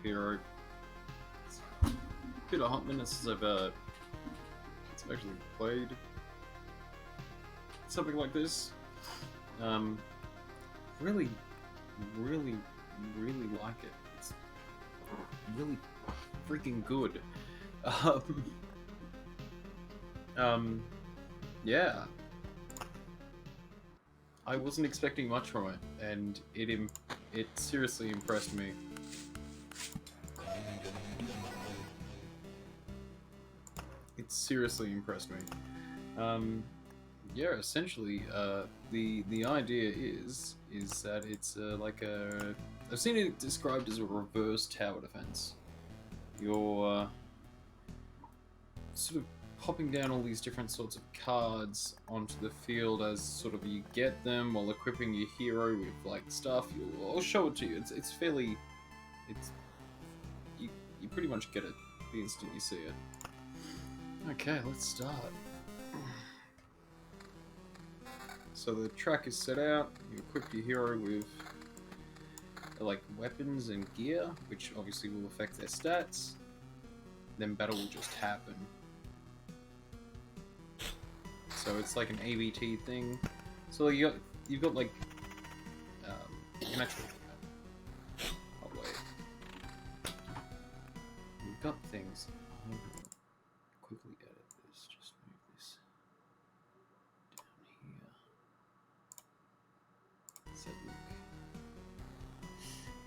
hero. It's been a hot minute since I've actually played something like this. Really, really, really like it. It's really freaking good. Um, yeah. I wasn't expecting much from it, and it seriously impressed me. It seriously impressed me. Yeah, essentially, the idea is that it's like a. I've seen it described as a reverse tower defense. You're sort of popping down all these different sorts of cards onto the field as sort of you get them while equipping your hero with like stuff. I'll show it to you. It's fairly. It's you pretty much get it the instant you see it. Okay, let's start. So the track is set out, you equip your hero with like weapons and gear, which obviously will affect their stats. Then battle will just happen. So it's like an AVT thing. So you've got like you can actually oh wait. You've got things. I'm gonna quickly edit this, just move this down here. So look.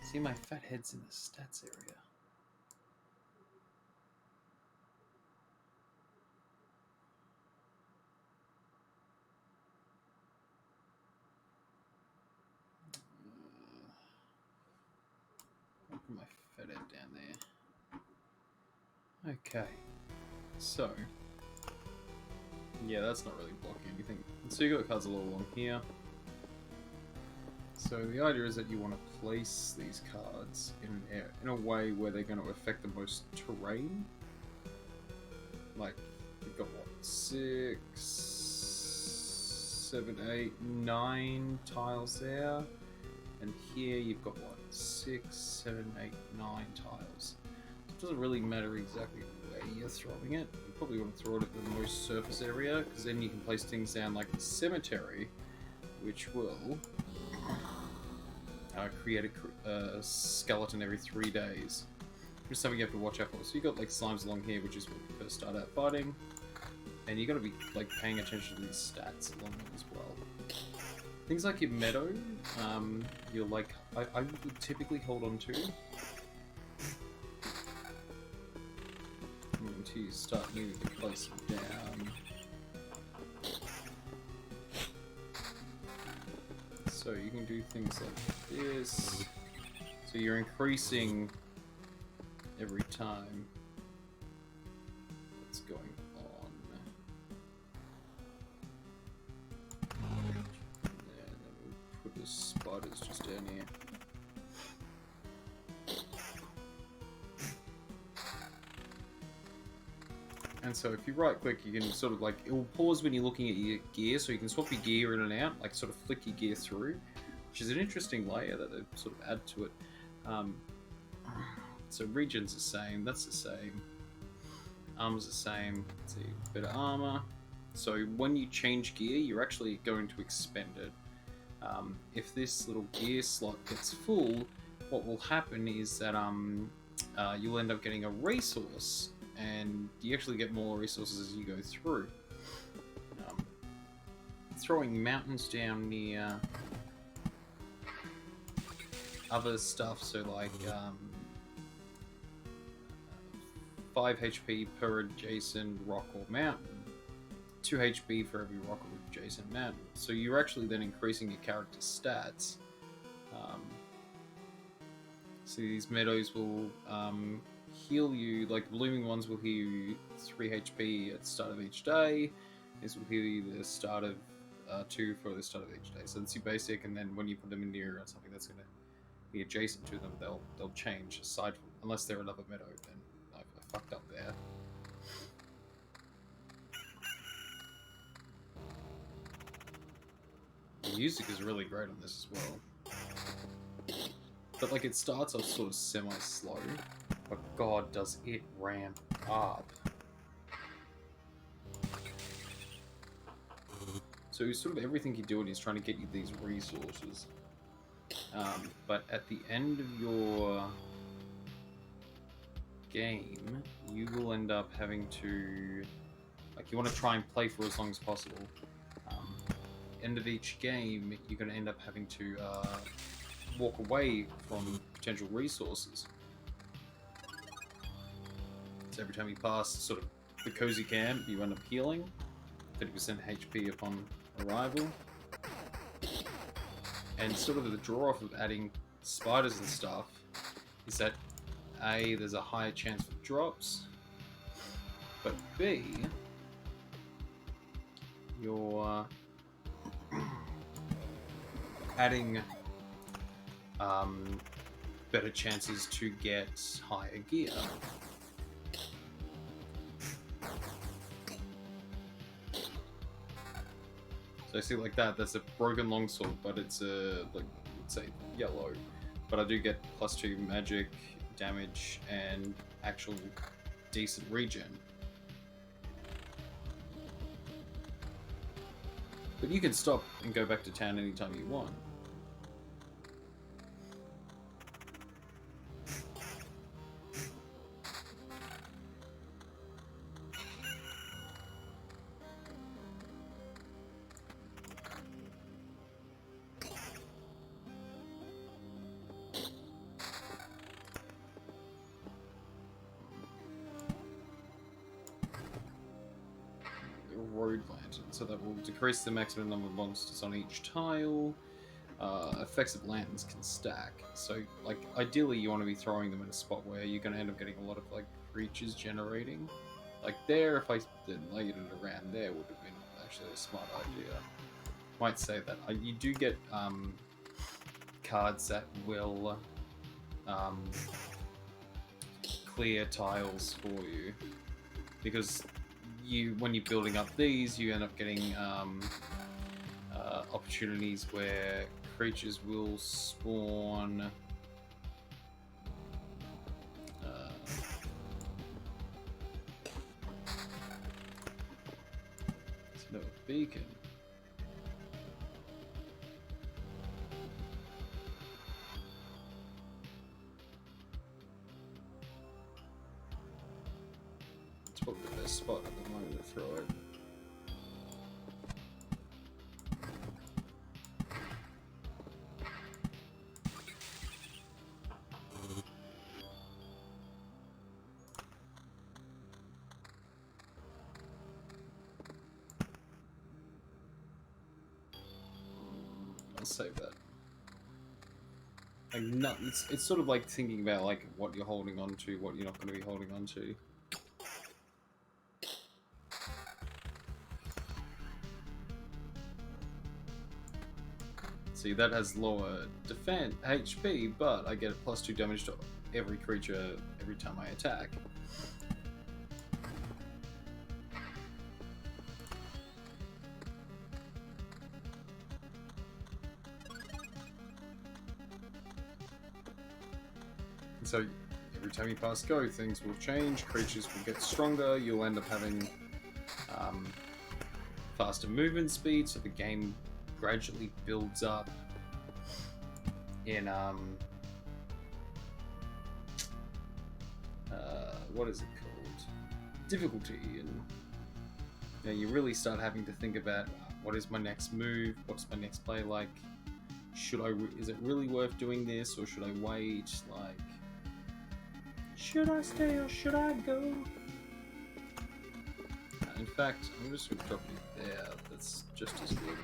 See, my fat head's in the stats area. I'll put my fat head down there. Okay. So. Yeah, that's not really blocking anything. So you got cards a little along here. So the idea is that you want to place these cards in a way where they're going to affect the most terrain. Like, you've got what, 6, 7, 8, 9 tiles there. And here you've got what, 6, 7, 8, 9 tiles. It doesn't really matter exactly where you're throwing it. You probably want to throw it at the most surface area, because then you can place things down like the cemetery, which will create a skeleton every 3 days. Just something you have to watch out for. So you got like slimes along here, which is when you first start out fighting, and you got to be like paying attention to these stats along them as well. Things like your meadow, you're like I would typically hold on to until you start moving the place down. So you can do things like this. So you're increasing every time. What's going on? Yeah, then we'll put the spiders just down here. And so if you right click, you can sort of like, it will pause when you're looking at your gear, so you can swap your gear in and out, like sort of flick your gear through, which is an interesting layer that they sort of add to it. So region's the same, that's the same. Armor's the same, let's see, better armor. So when you change gear, you're actually going to expend it. If this little gear slot gets full, what will happen is that you'll end up getting a resource, and you actually get more resources as you go through. Throwing mountains down near other stuff, so like 5 HP per adjacent rock or mountain, 2 HP for every rock or adjacent mountain. So you're actually then increasing your character's stats. So these meadows will heal you, like blooming ones will heal you 3 HP at the start of each day. This will heal you the start of 2 for the start of each day. So that's your basic, and then when you put them in near something that's going to be adjacent to them, they'll change. Aside from, unless they're another meadow, then I fucked up there. The music is really great on this as well. But like it starts off sort of semi-slow, but God, does it ramp up. So sort of everything you're doing is trying to get you these resources. But at the end of your game, you will end up having to, like, you want to try and play for as long as possible. End of each game, you're going to end up having to walk away from potential resources. So every time you pass sort of the cozy camp, you end up healing 30% HP upon arrival. And sort of the draw off of adding spiders and stuff is that A, there's a higher chance for drops, but B, you're adding better chances to get higher gear. So I see like that, that's a broken longsword, but it's a, like, let's say yellow. But I do get +2 magic, damage, and actual decent regen. But you can stop and go back to town anytime you want. Road lantern, so that will decrease the maximum number of monsters on each tile. Effects of lanterns can stack, so like ideally you want to be throwing them in a spot where you're going to end up getting a lot of like creatures generating. Like there, if I didn't laid it around there, would have been actually a smart idea. Might say that you do get cards that will clear tiles for you, because when you're building up these, you end up getting opportunities where creatures will spawn it's no beacon. It's probably the best spot at the moment to throw it. I'll save that. Like, no, it's sort of like thinking about like what you're holding on to, what you're not going to be holding on to. See, that has lower defense HP, but I get a +2 damage to every creature every time I attack. And so every time you pass go, things will change, creatures will get stronger, you'll end up having faster movement speed, so the game gradually builds up in what is it called? Difficulty, and you know, you really start having to think about what is my next move, what's my next play like, is it really worth doing this, or should I wait, like, should I stay or should I go? In fact, I'm just going to drop it there, that's just as good.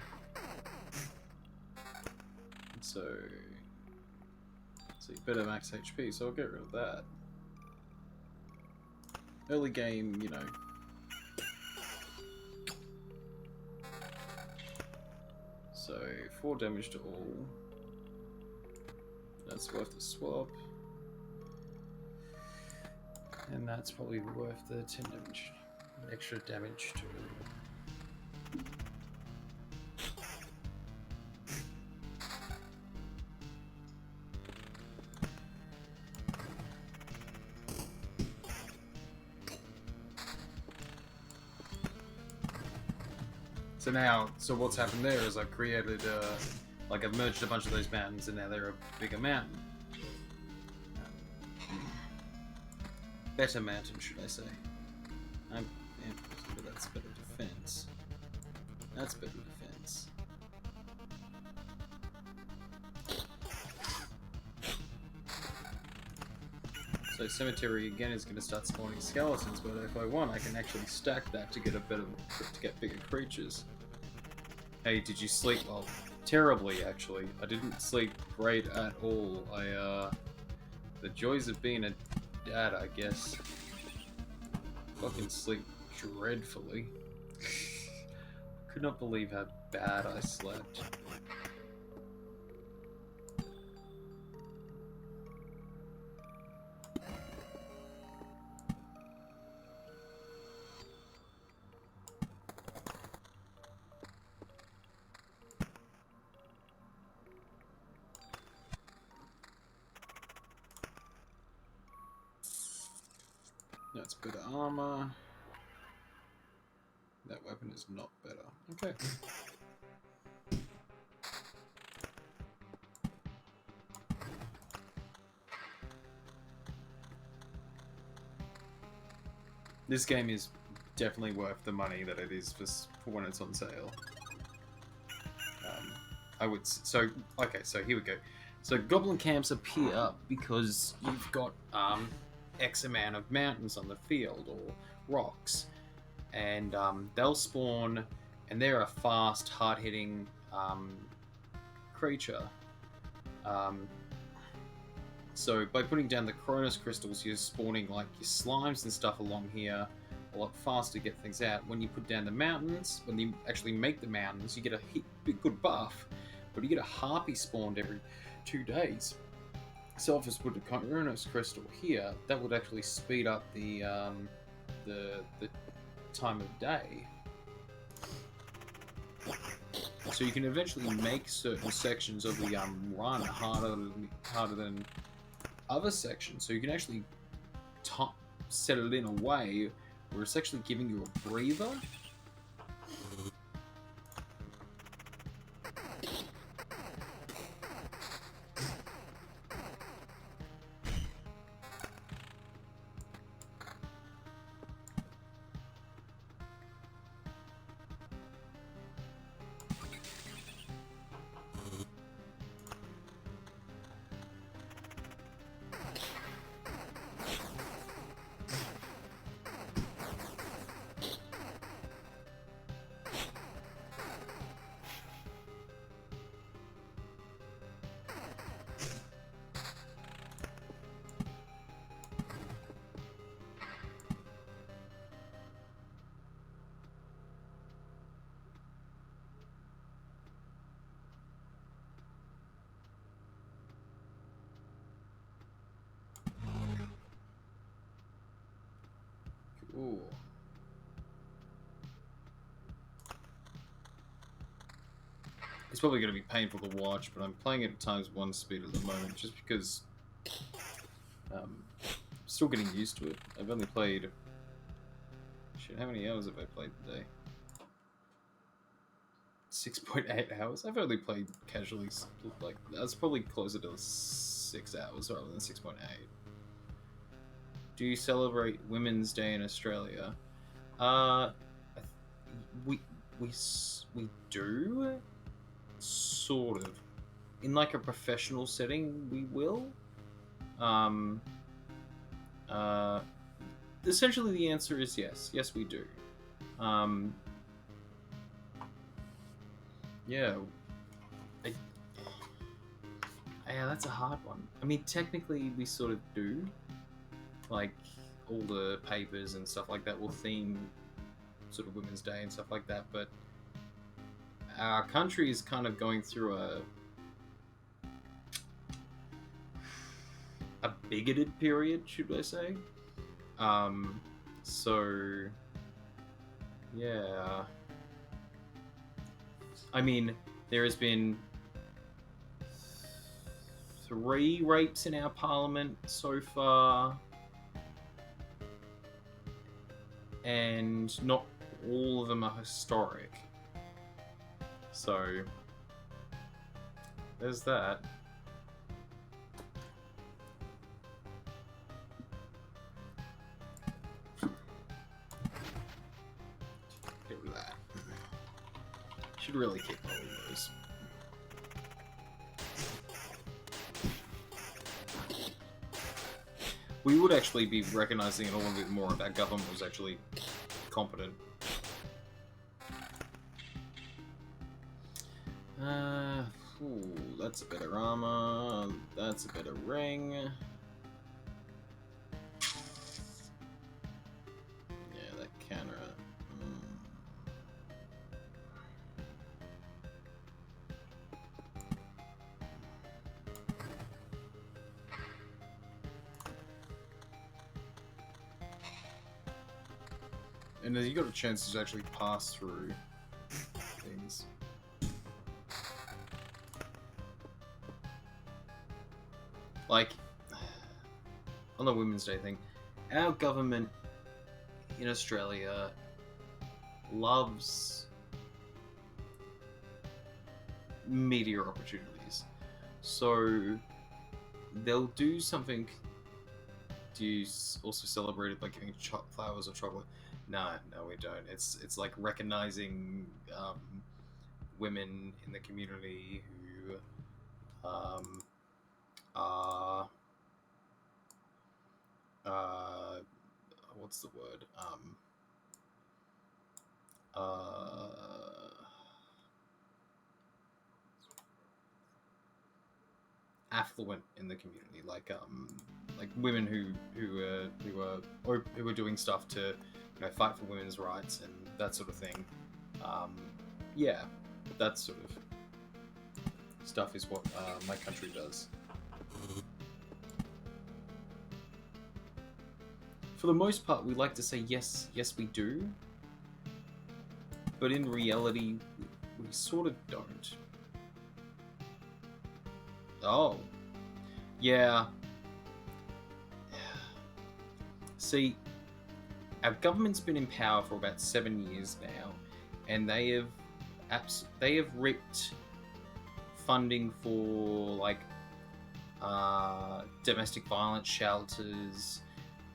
So better max HP, so I'll get rid of that. Early game, you know. So 4 damage to all. That's worth the swap. And that's probably worth the 10 damage. Extra damage to So now, so what's happened there is I've created, like I've merged a bunch of those mountains, and now they're a bigger mountain. Better mountain, should I say? But that's better defense. That's better defense. So cemetery again is going to start spawning skeletons, but if I want, I can actually stack that to get bigger creatures. Hey, did you sleep? Well, terribly actually. I didn't sleep great at all. The joys of being a dad, I guess. Fucking sleep dreadfully. Could not believe how bad I slept. That's better armor. That weapon is not better. Okay. This game is definitely worth the money that it is for when it's on sale. I would so okay. So here we go. So goblin camps appear because you've got X amount of mountains on the field or rocks, and they'll spawn, and they're a fast, hard-hitting creature. So by putting down the Cronus crystals, you're spawning like your slimes and stuff along here a lot faster to get things out. When you put down the mountains, when you actually make the mountains, you get a good buff, but you get a harpy spawned every 2 days. So if I just put a Cronus crystal here, that would actually speed up the time of day. So you can eventually make certain sections of the run harder than other sections. So you can actually set it in a way where it's actually giving you a breather. Ooh. It's probably going to be painful to watch, but I'm playing it at ×1 speed at the moment, just because I'm still getting used to it. I've only played... Shit, how many hours have I played today? 6.8 hours? I've only played casually, like, that's probably closer to 6 hours rather than 6.8. Do you celebrate Women's Day in Australia? We do, sort of. In like a professional setting, we will. Essentially, the answer is yes. Yes, we do. Yeah. Yeah, that's a hard one. I mean, technically, we sort of do. Like, all the papers and stuff like that will theme sort of Women's Day and stuff like that, but our country is kind of going through a bigoted period, should I say. So, yeah. I mean, there has been 3 rapes in our parliament so far. And not all of them are historic. So there's that. Get rid of that. Should really keep all of those. We would actually be recognizing it a little bit more if our government was actually competent. Ooh, that's a better armor. That's a better ring. Yeah, that counter. And then you got a chance to actually pass through things. Like, on the Women's Day thing, our government in Australia loves media opportunities. So they'll do something to also celebrate it by giving flowers or chocolate. No, we don't. It's like recognizing women in the community who are what's the word? Affluent in the community, like women who are doing stuff to fight for women's rights and that sort of thing. Yeah, that sort of stuff is what my country does. For the most part, we like to say yes, we do, but in reality, we sort of don't. Oh, yeah. See, our government's been in power for about 7 years now, and they have ripped funding for like domestic violence shelters,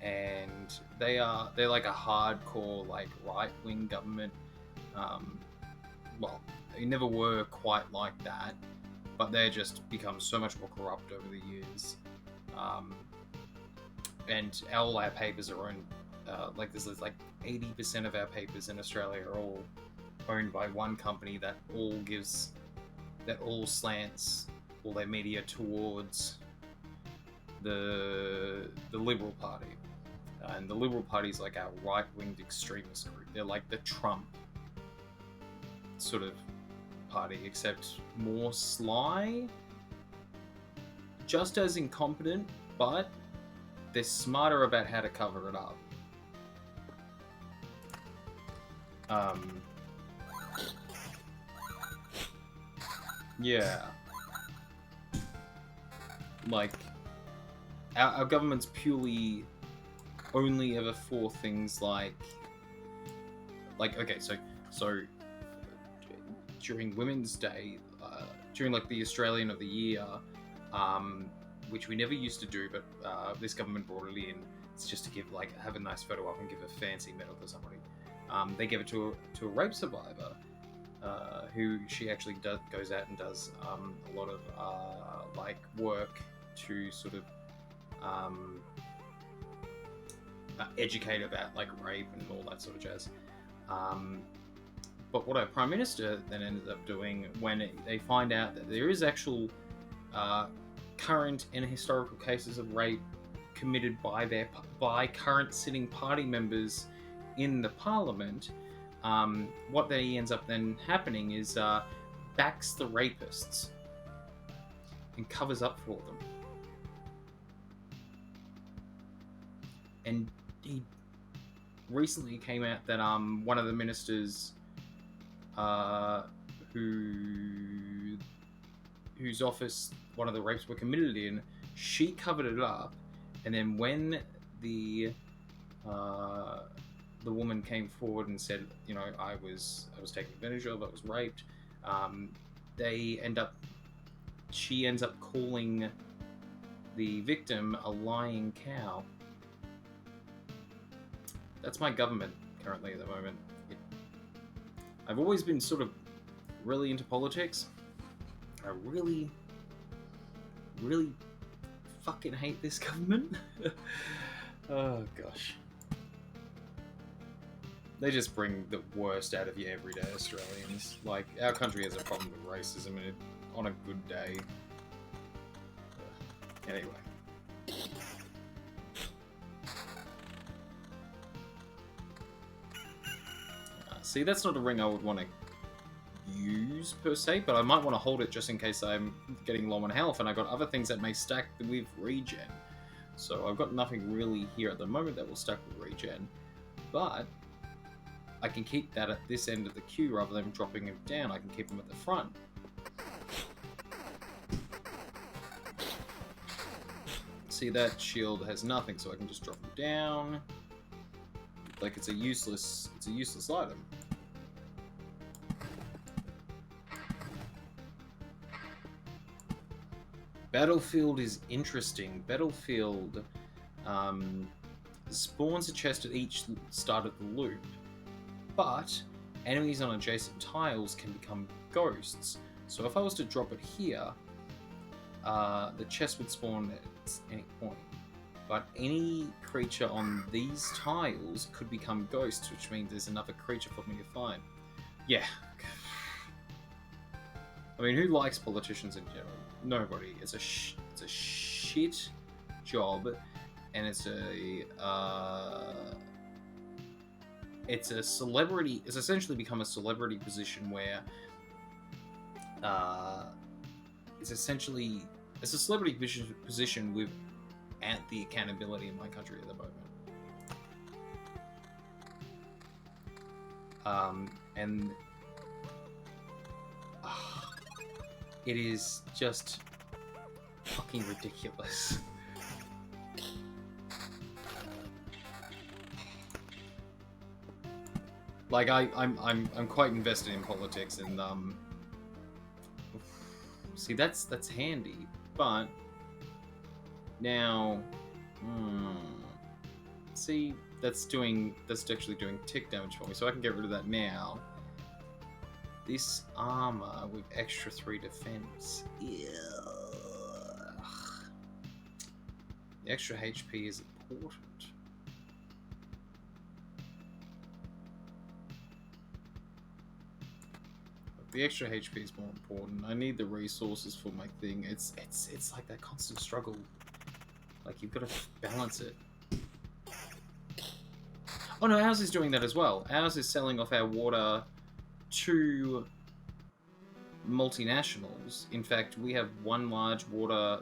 and they're like a hardcore like right-wing government. Well, they never were quite like that, but they're just become so much more corrupt over the years. And all our papers are owned, like there's like 80% of our papers in Australia are all owned by one company that all slants all their media towards the Liberal Party. And the Liberal Party is like our right-winged extremist group. They're like the Trump sort of party, except more sly, just as incompetent, but they're smarter about how to cover it up. Yeah. Like, our government's purely only ever for things like okay, so during Women's Day, during like the Australian of the Year, which we never used to do, but this government brought it in. It's just to have a nice photo up and give a fancy medal to somebody. They give it to a rape survivor, who she actually goes out and does a lot of work to sort of educate about like rape and all that sort of jazz. But what our Prime Minister then ended up doing when they find out that there is actual current and historical cases of rape committed by current sitting party members in the Parliament, what he ends up then happening is backs the rapists and covers up for them. And he recently came out that one of the ministers whose office one of the rapes were committed in, she covered it up, and then when the woman came forward and said, I was taken advantage of, I was raped, Um, they end up. She ends up calling the victim a lying cow. That's my government currently at the moment. I've always been sort of really into politics. I really, really fucking hate this government. Oh gosh. They just bring the worst out of you everyday Australians. Like, our country has a problem with racism, and on a good day. Anyway. See, that's not a ring I would want to use per se, but I might want to hold it just in case I'm getting low on health, and I've got other things that may stack with regen. So I've got nothing really here at the moment that will stack with regen, but I can keep that at this end of the queue rather than dropping him down. I can keep him at the front. See, that shield has nothing, so I can just drop him down. Like it's a useless item. Battlefield is interesting. Battlefield spawns a chest at each start of the loop, but enemies on adjacent tiles can become ghosts. So if I was to drop it here, the chest would spawn at any point. But any creature on these tiles could become ghosts, which means there's another creature for me to find. Yeah. I mean, who likes politicians in general? Nobody. It's a shit job, and it's a celebrity. It's essentially become a celebrity position where it's a celebrity position with at the accountability in my country at the moment. And it is just fucking ridiculous. Like I'm quite invested in politics, and see, that's handy, but now, see, that's actually doing tick damage for me, so I can get rid of that now. This armor with extra 3 defense. Ugh. The extra HP is important. The extra HP is more important. I need the resources for my thing. It's like that constant struggle. Like, you've got to balance it. Oh no, ours is doing that as well. Ours is selling off our water to multinationals. In fact, we have one large water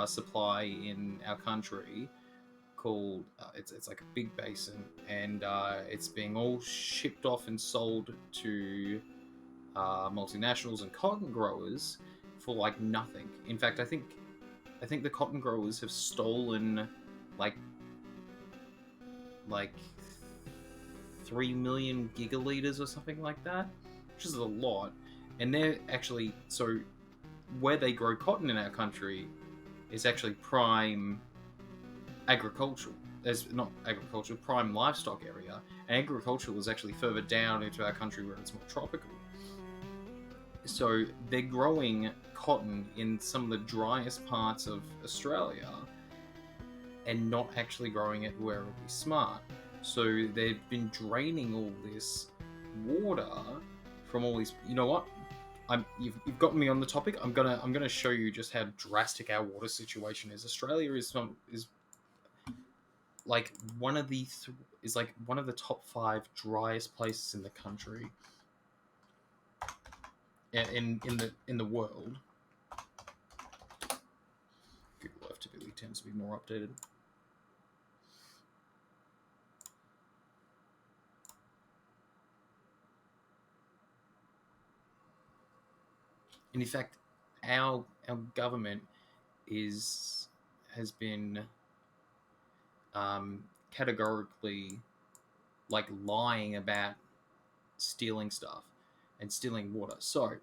supply in our country called it's like a big basin, and it's being all shipped off and sold to multinationals and cotton growers for like nothing. In fact, I think the cotton growers have stolen like 3 million gigaliters or something like that, which is a lot. And they're actually, so where they grow cotton in our country is actually prime agricultural. There's not agricultural, prime livestock area. And agricultural is actually further down into our country where it's more tropical. So they're growing cotton in some of the driest parts of Australia and not actually growing it where it would be smart. So they've been draining all this water from all these. You know what? You've got me on the topic. I'm gonna show you just how drastic our water situation is. Australia is like one of the top 5 driest places in the country. In the world. Google Earth typically tends to be more updated. And in fact, our government has been categorically like lying about stealing stuff. and stealing water. So,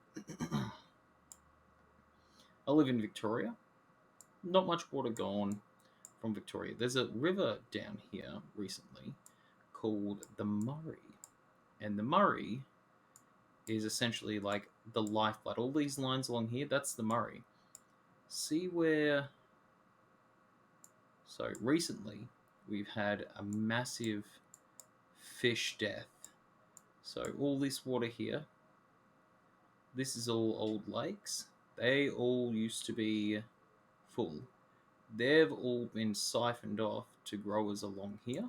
I live in Victoria. Not much water gone from Victoria. There's a river down here recently called the Murray. And the Murray is essentially like the lifeblood. All these lines along here, that's the Murray. See where... So recently, we've had a massive fish death. So all this water here, this is all old lakes. They all used to be full. They've all been siphoned off to growers along here,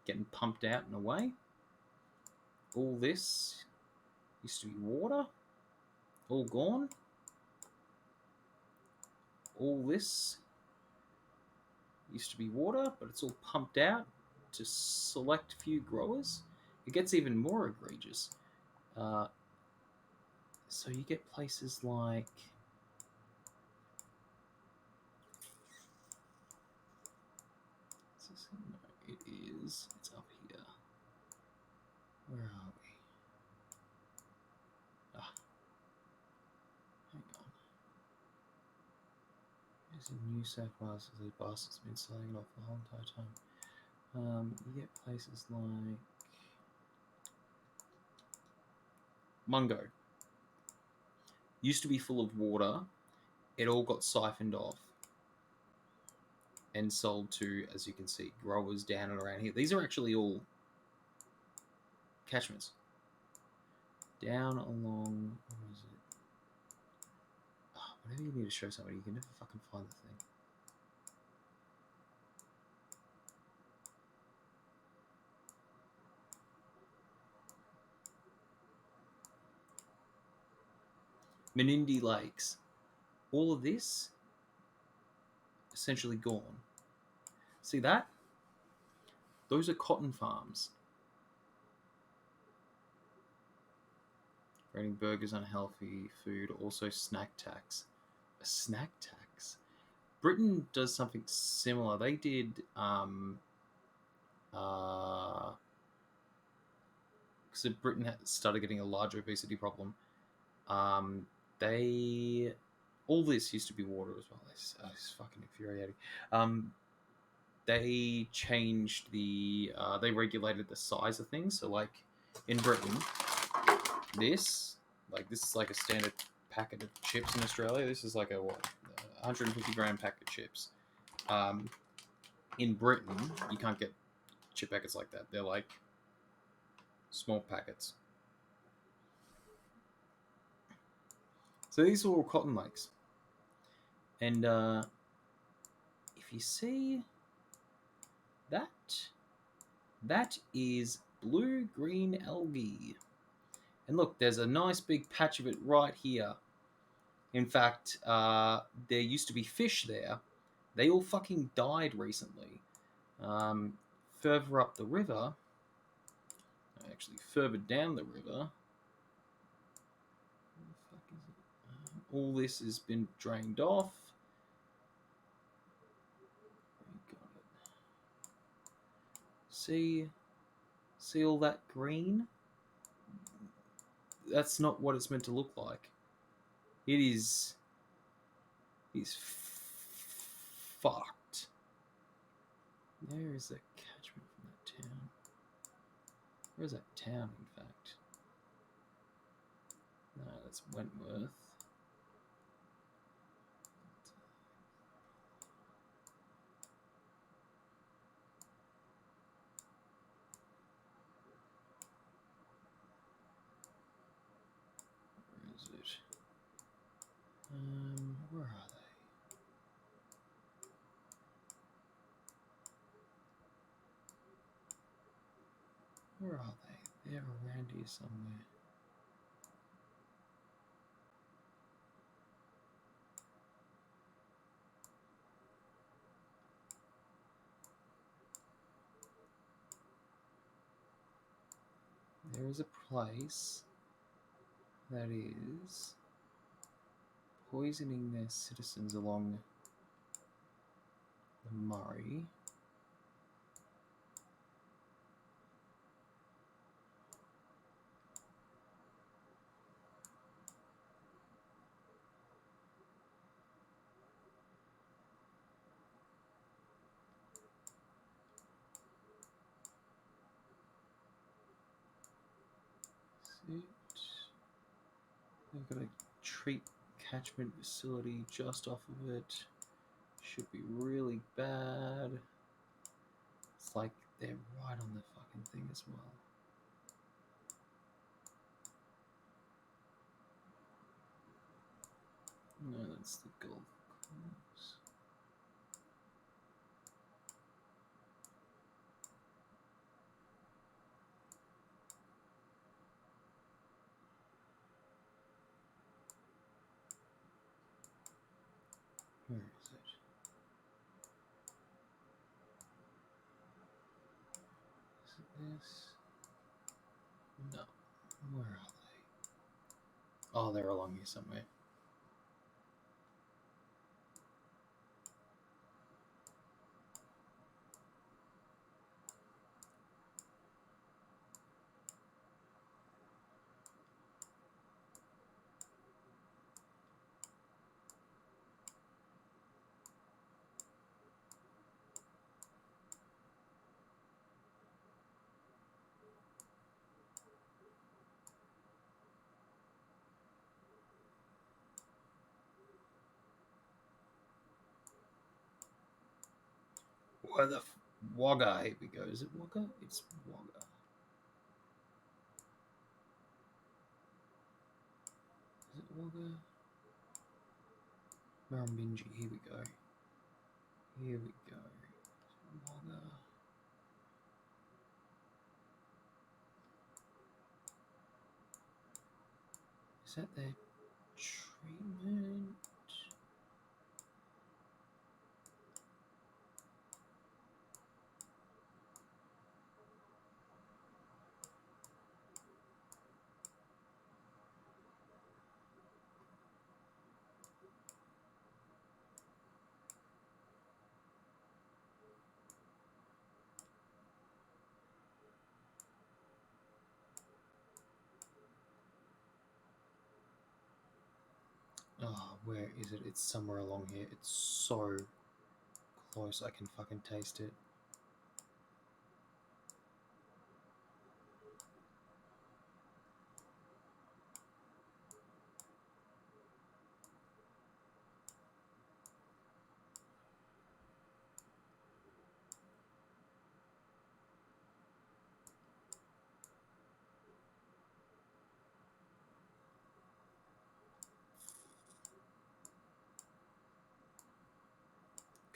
getting pumped out and away. All this used to be water, all gone. All this used to be water, but it's all pumped out to select few growers. It gets even more egregious. So you get places like... No, it is. It's up here. Where are we? Hang on. It's in New South Wales, so those bastards have been selling it off the whole entire time. You get places like Mungo. Used to be full of water. It all got siphoned off and sold to, as you can see, growers down and around here. These are actually all catchments. Down along... Where is it? Oh, whenever you need to show somebody, you can never fucking find the thing. Menindee Lakes. All of this essentially gone. See that? Those are cotton farms. Rating burgers unhealthy food, also snack tax. A snack tax? Britain does something similar. They did because Britain started getting a large obesity problem. They... All this used to be water as well. It's fucking infuriating. They changed the... they regulated the size of things. So, like, in Britain, this is like a standard packet of chips in Australia. This is like a, 150 gram pack of chips. In Britain, you can't get chip packets like that. They're like small packets. So these are all cotton lakes. And if you see that is blue-green algae. And look, there's a nice big patch of it right here. In fact, there used to be fish there. They all fucking died recently. Further up the river, actually further down the river, where the fuck is it? All this has been drained off. We got it. See all that green? That's not what it's meant to look like. It is fucked. There is that catchment from that town. Where is that town, in fact? No, that's Wentworth. Where is it? Where are they? Where are they? They're around here somewhere. There is a place that is poisoning their citizens along the Murray. it. They've got a treat catchment facility just off of it. Should be really bad. It's like they're right on the fucking thing as well. No, that's the golf course. Where is it? Is it this? No. Where are they? Oh, they're along here somewhere. Where the Wagga? Here we go. Is it Wagga? It's Wagga. Is it Wagga? Murrumbidgee. Here we go. Here we go. Wagga. Is that their treatment? Oh, where is it? It's somewhere along here. It's so close. I can fucking taste it.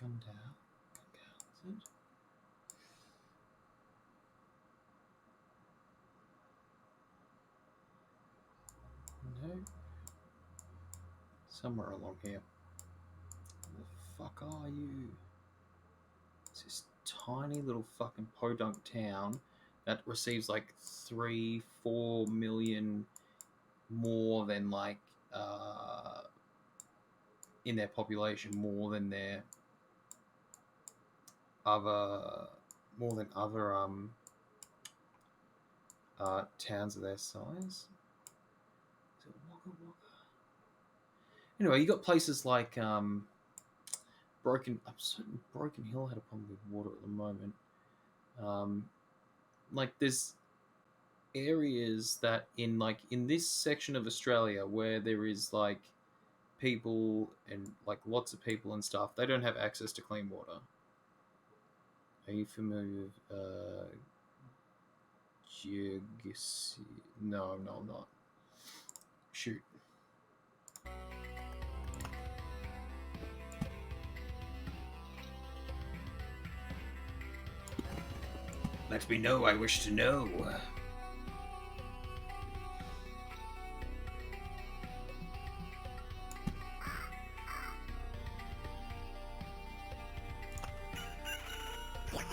Gundown. Gundown, is it? No. Somewhere along here. Where the fuck are you? It's this tiny little fucking podunk town that receives like 3-4 million more than like in their population, more than other towns of their size. Is it Wagga Wagga? Anyway, you got places like Broken Hill had a problem with water at the moment. Like there's areas that in this section of Australia where there is like people and like lots of people and stuff, they don't have access to clean water. Are you familiar with Geogisi? No, I'm not. Shoot. Let me know, I wish to know.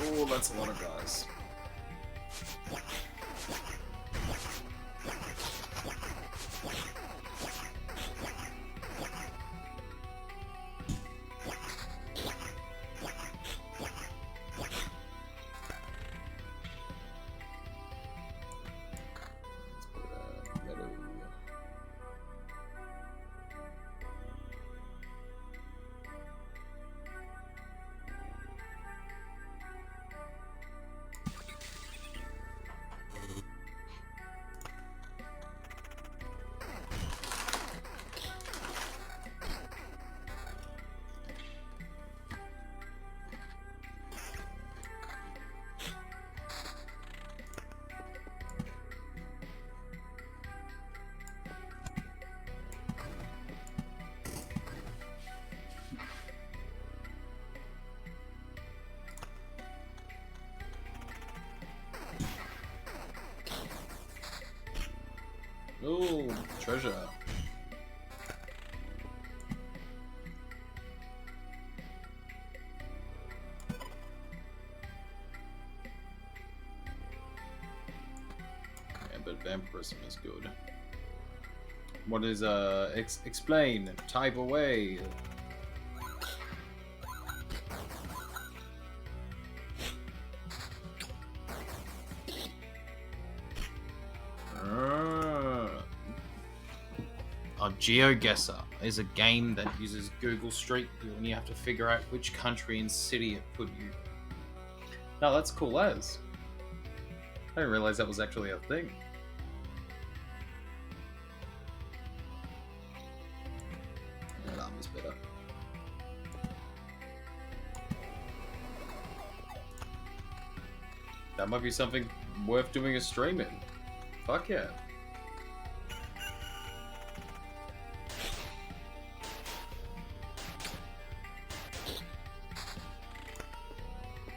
Oh, that's a lot of guys. Oh, treasure. Yeah, but vampirism is good. What is explain? Type away. GeoGuessr is a game that uses Google Street View, and you have to figure out which country and city it put you. No, that's cool as. I didn't realize that was actually a thing. That armor's better. That might be something worth doing a stream in. Fuck yeah.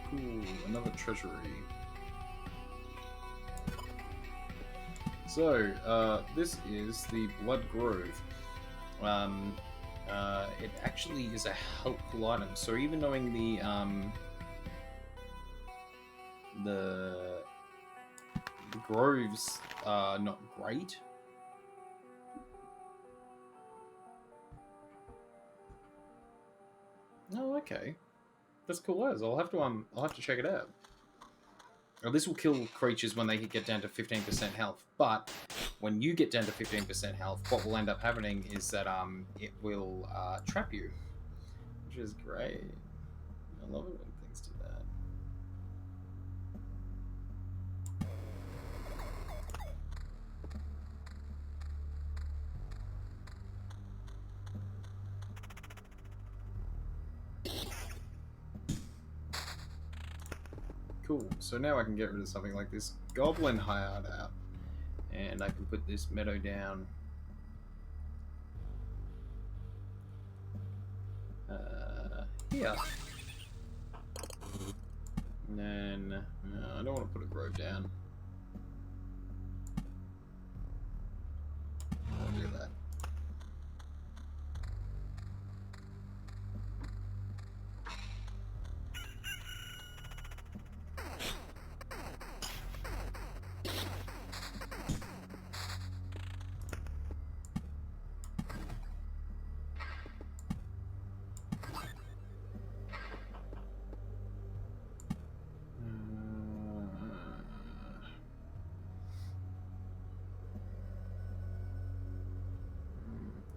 Cool, another treasury. So, this is the Blood Grove. It actually is a helpful item. So even knowing the groves are not great. Oh, okay. That's cool as. I'll have to check it out. Well, this will kill creatures when they get down to 15% health, but when you get down to 15% health, what will end up happening is that it will trap you, which is great. I love it when things do that. Cool. So now I can get rid of something like this goblin hideout, and I can put this meadow down. Here. And then I don't want to put a grove down. I'll do that.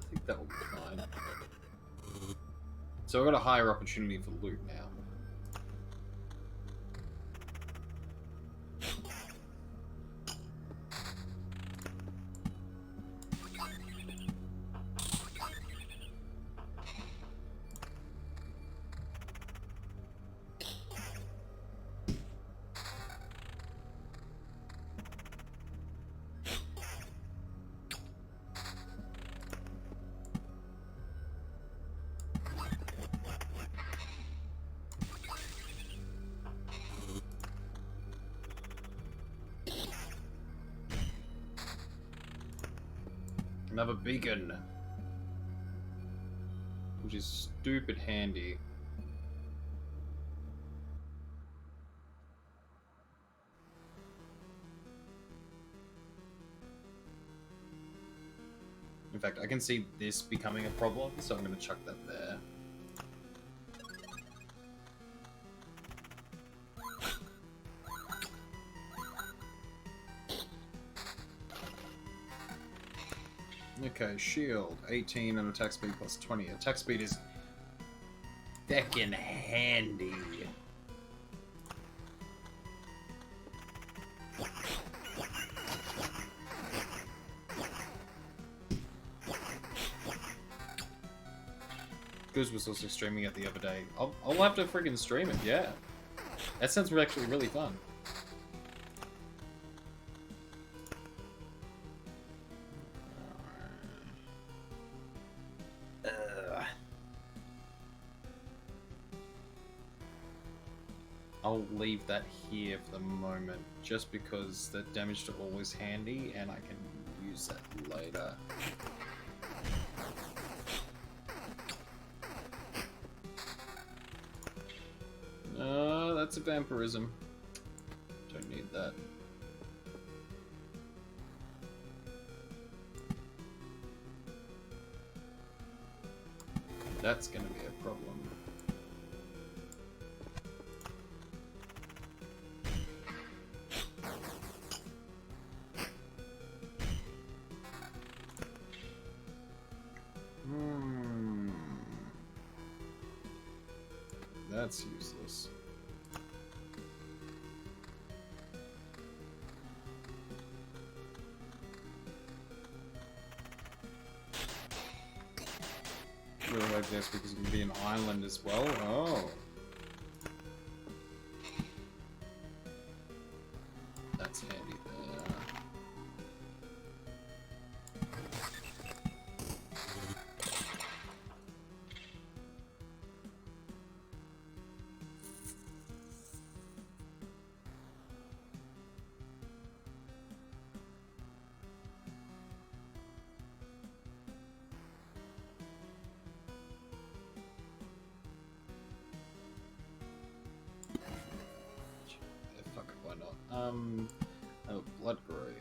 I think that will be fine. So I've got a higher opportunity for loot now. Another beacon, which is stupid handy. In fact, I can see this becoming a problem, so I'm going to chuck that there. Okay, shield, 18 and attack speed plus 20. Attack speed is feckin' handy. Goose was also streaming it the other day. I'll have to freaking stream it, yeah. That sounds actually really fun. I'll leave that here for the moment, just because the damage to all is handy, and I can use that later. No, that's a vampirism. Don't need that. That's gonna be a problem. That's useless. Really like this because it can be an island as well. Oh. That's handy there. Yeah, fuck it, why not? Oh, Bloodgrave.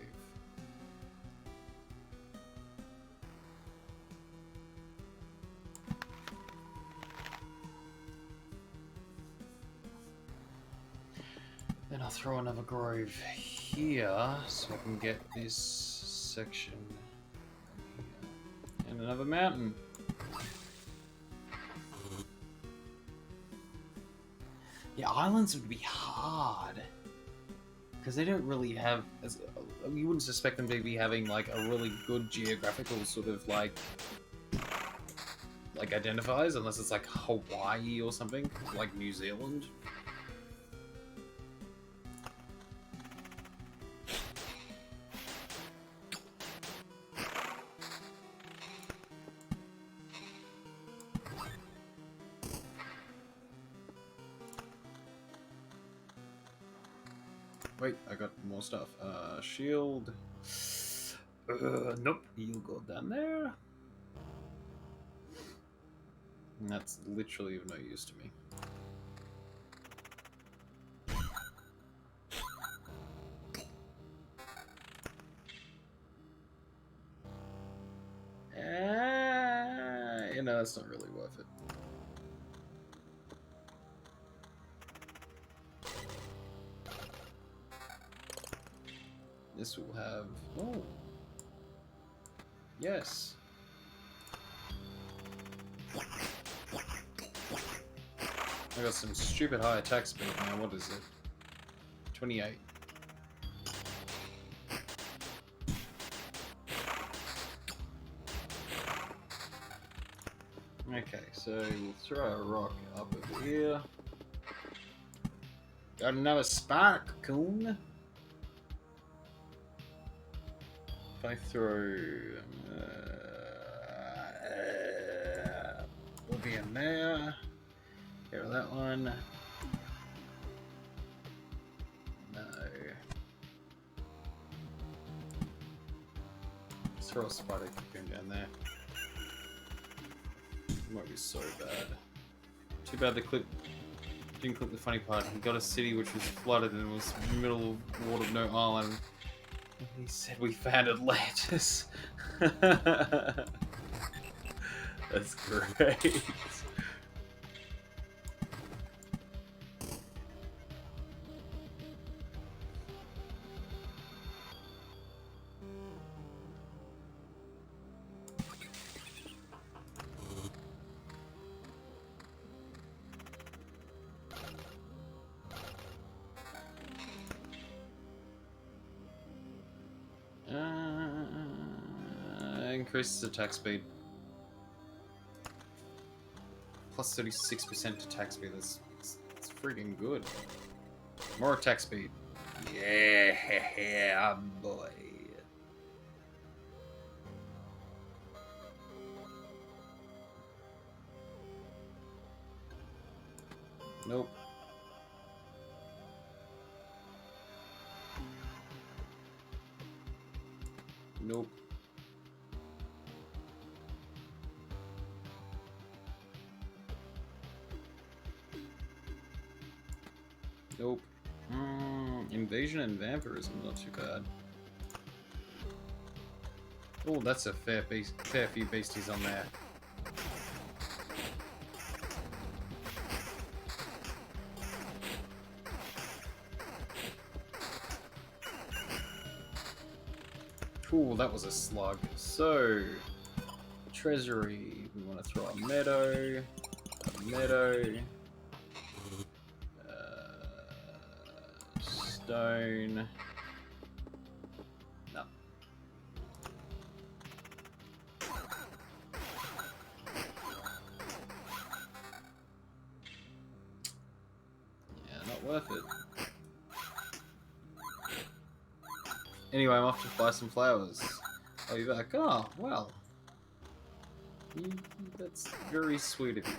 Then I'll throw another grove here so I can get this section here. And another mountain. Yeah, islands would be hard. Because they don't really have... you wouldn't suspect them to be having, like, a really good geographical sort of, like identifiers, unless it's, like, Hawaii or something, like New Zealand. Wait, I got more stuff. Shield. Nope, you go down there. And that's literally of no use to me. You know, that's not really worth it. This will have... oh. Yes. I got some stupid high attack speed now. What is it? 28. Okay, so we'll throw a rock up over here. Got another spark, coon. If I throw will be in there. Get rid of that one. No. Let's throw a spider cocoon down there. It might be so bad. Too bad the clip didn't clip the funny part. He got a city which was flooded and was in the middle of water, no island. He said we found Atlantis. That's great. Increases attack speed. Plus 36% attack speed. That's freaking good. More attack speed. Yeah, boy. Nope. Nope. Nope. Invasion and vampirism, not too bad. Oh, that's a fair few beasties on there. Cool, that was a slug. So, treasury. We want to throw a meadow. Stone. No. Yeah, not worth it. Anyway, I'm off to buy some flowers. Oh, you're back. Oh, well. That's very sweet of you.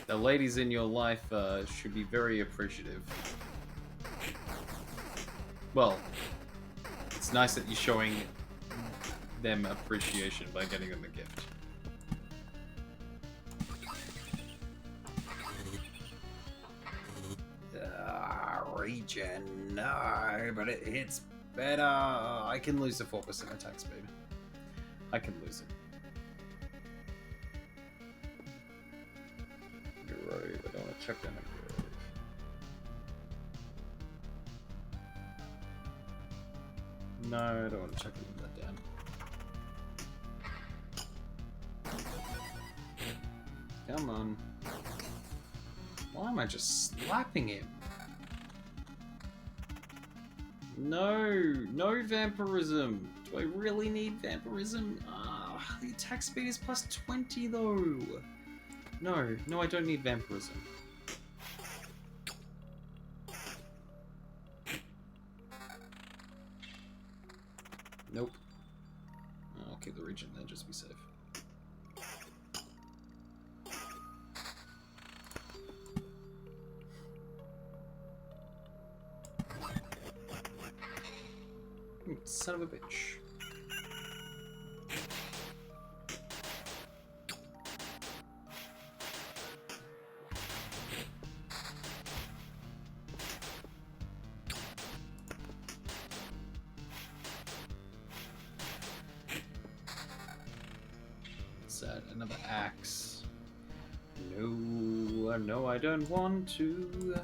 The ladies in your life should be very appreciative. Well, it's nice that you're showing them appreciation by getting them a gift. Regen, no, but it hits better. I can lose the 4% attack speed. I can lose it. Grove, I don't want to chuck down a grove. No, I don't want to chuck that down. Come on. Why am I just slapping him? No vampirism. Do I really need vampirism? The attack speed is plus 20 though. No, I don't need vampirism. Nope. I'll keep the regen then, just be safe. Son of a bitch. What's that? Another axe. No, I don't want to.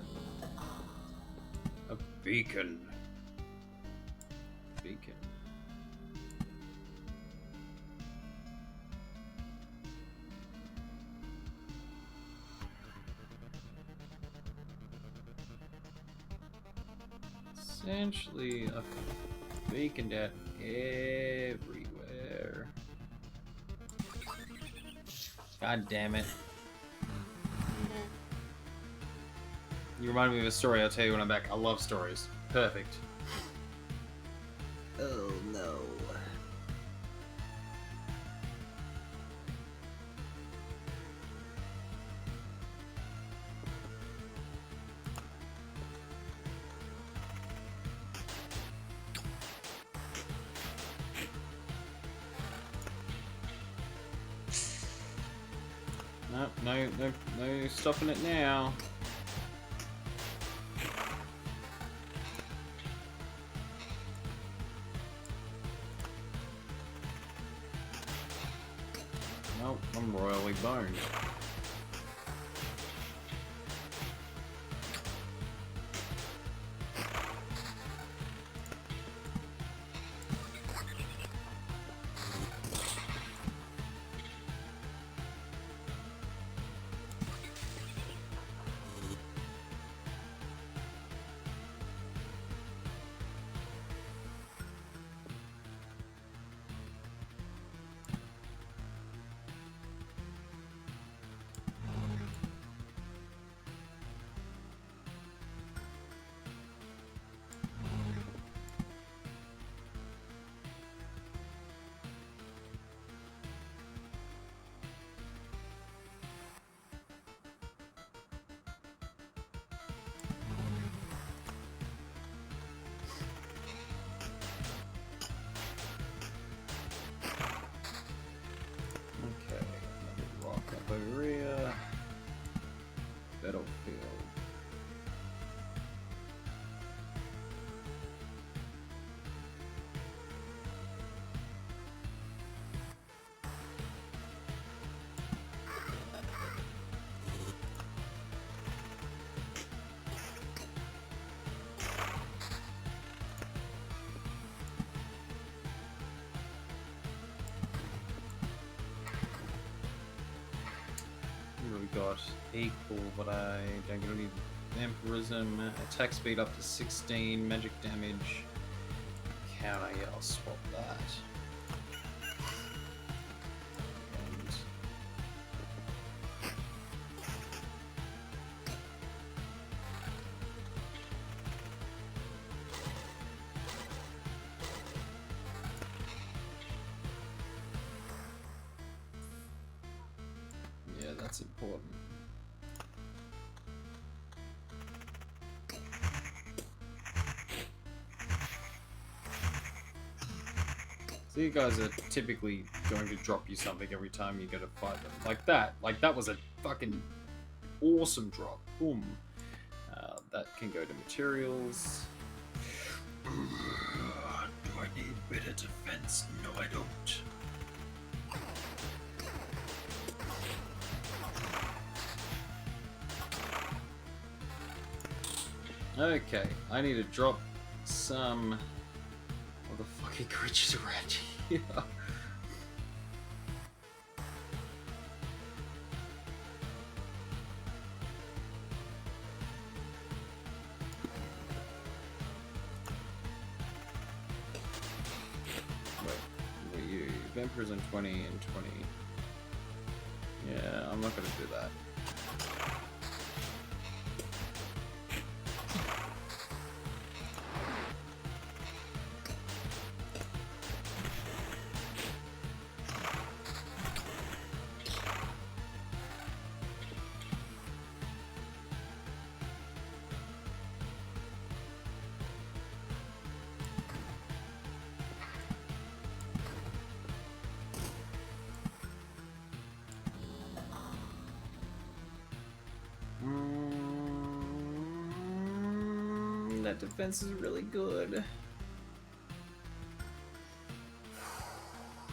A beacon. Beacon. Essentially a beacon at everywhere. God damn it. You remind me of a story I'll tell you when I'm back. I love stories. Perfect. Oh no. No stopping it now. Nope, I'm royally boned. We got equal, but I don't get any vampirism. Attack speed up to 16, magic damage. Counter, yeah, I'll swap that. And yeah, that's important. So you guys are typically going to drop you something every time you go to fight them. Like that. Like that was a fucking awesome drop. Boom. That can go to materials. Do I need better defense? No, I don't. Okay, I need to drop some of the fucking creatures around here. Wait, you vampires on 20 and 20. Yeah, I'm not gonna do that. That defense is really good.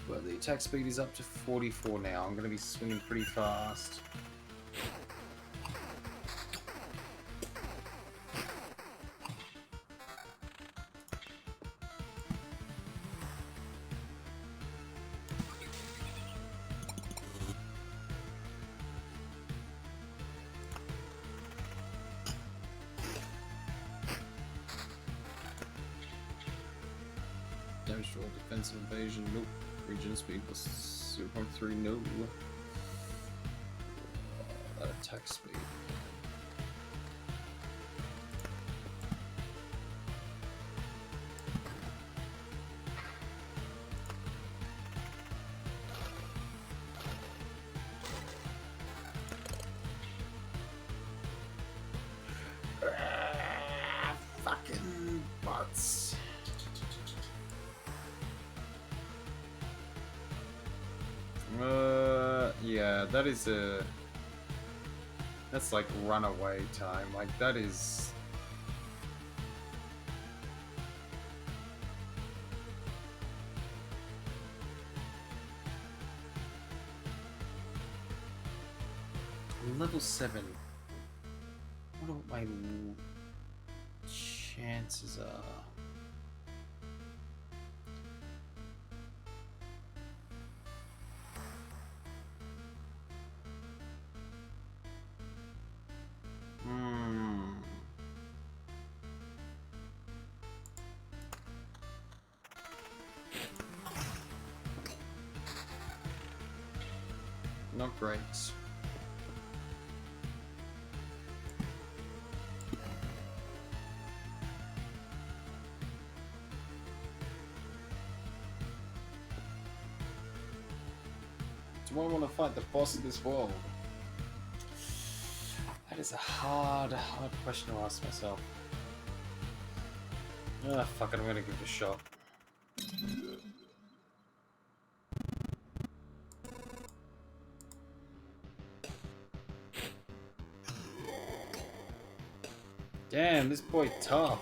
But the attack speed is up to 44 now. I'm going to be swinging pretty fast. Damage roll, defensive evasion, nope. Region speed plus 0.3, no. That attack speed. Fucking butts. Yeah, that is a... That's like runaway time. Like, that is... Level 7. I wonder what my chances are. Not great. Do I want to fight the boss of this world? That is a hard question to ask myself. Ah, fuck it, I'm gonna give it a shot. Damn, this boy tough.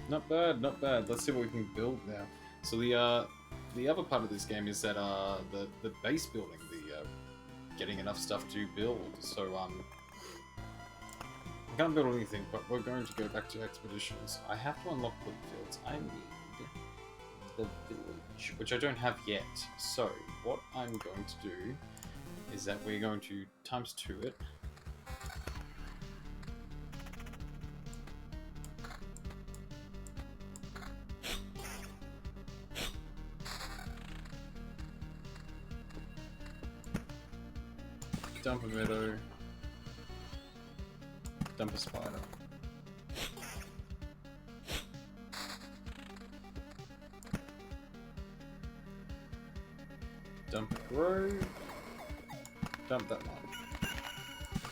Not bad, not bad. Let's see what we can build now. So the other part of this game is that the base building, getting enough stuff to build. So I can't build anything, but we're going to go back to expeditions. I have to unlock the fields. I need the village, which I don't have yet. So what I'm going to do is that we're going to ×2 it. Dump a meadow. Dump a spider. Dump a grove. Dump that one.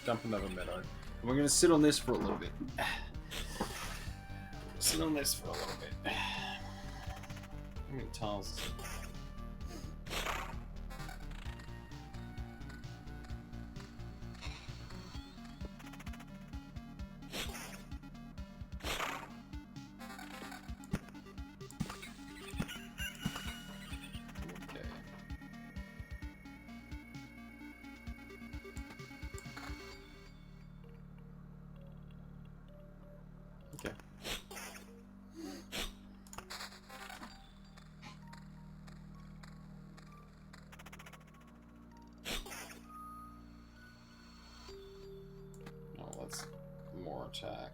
Dump another meadow. And we're going to sit on this for a little bit. Sit on this for a little bit. How many tiles is it? Okay. Oh, that's more attack.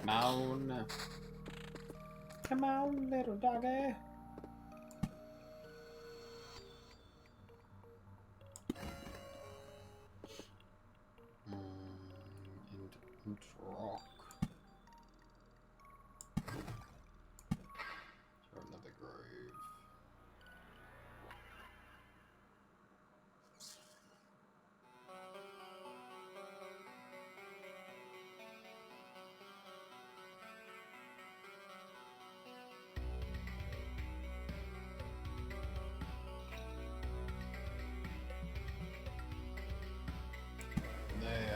Come on. Come on, little doggy. And rock. Or another grove. They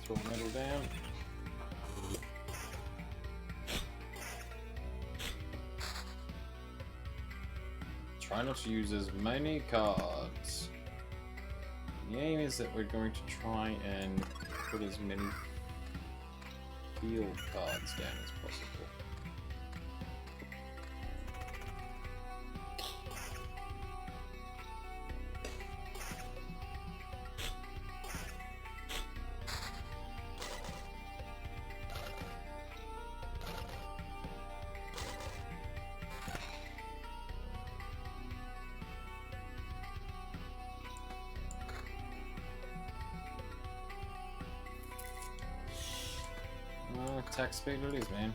throw metal down. Try not to use as many cards. The aim is that we're going to try and put as many field cards down as possible. attack speed it is, man.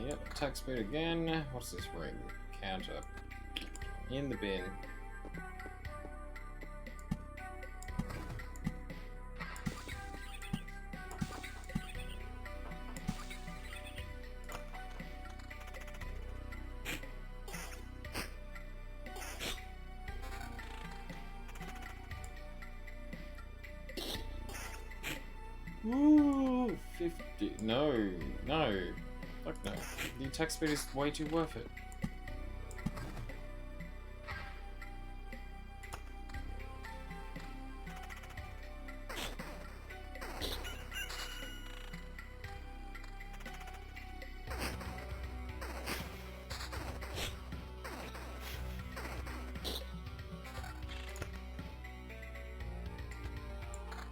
Yep, attack speed again. What's this ring? Counter. In the bin. Ooh, 50. No, no. Fuck no. The attack speed is way too worth it.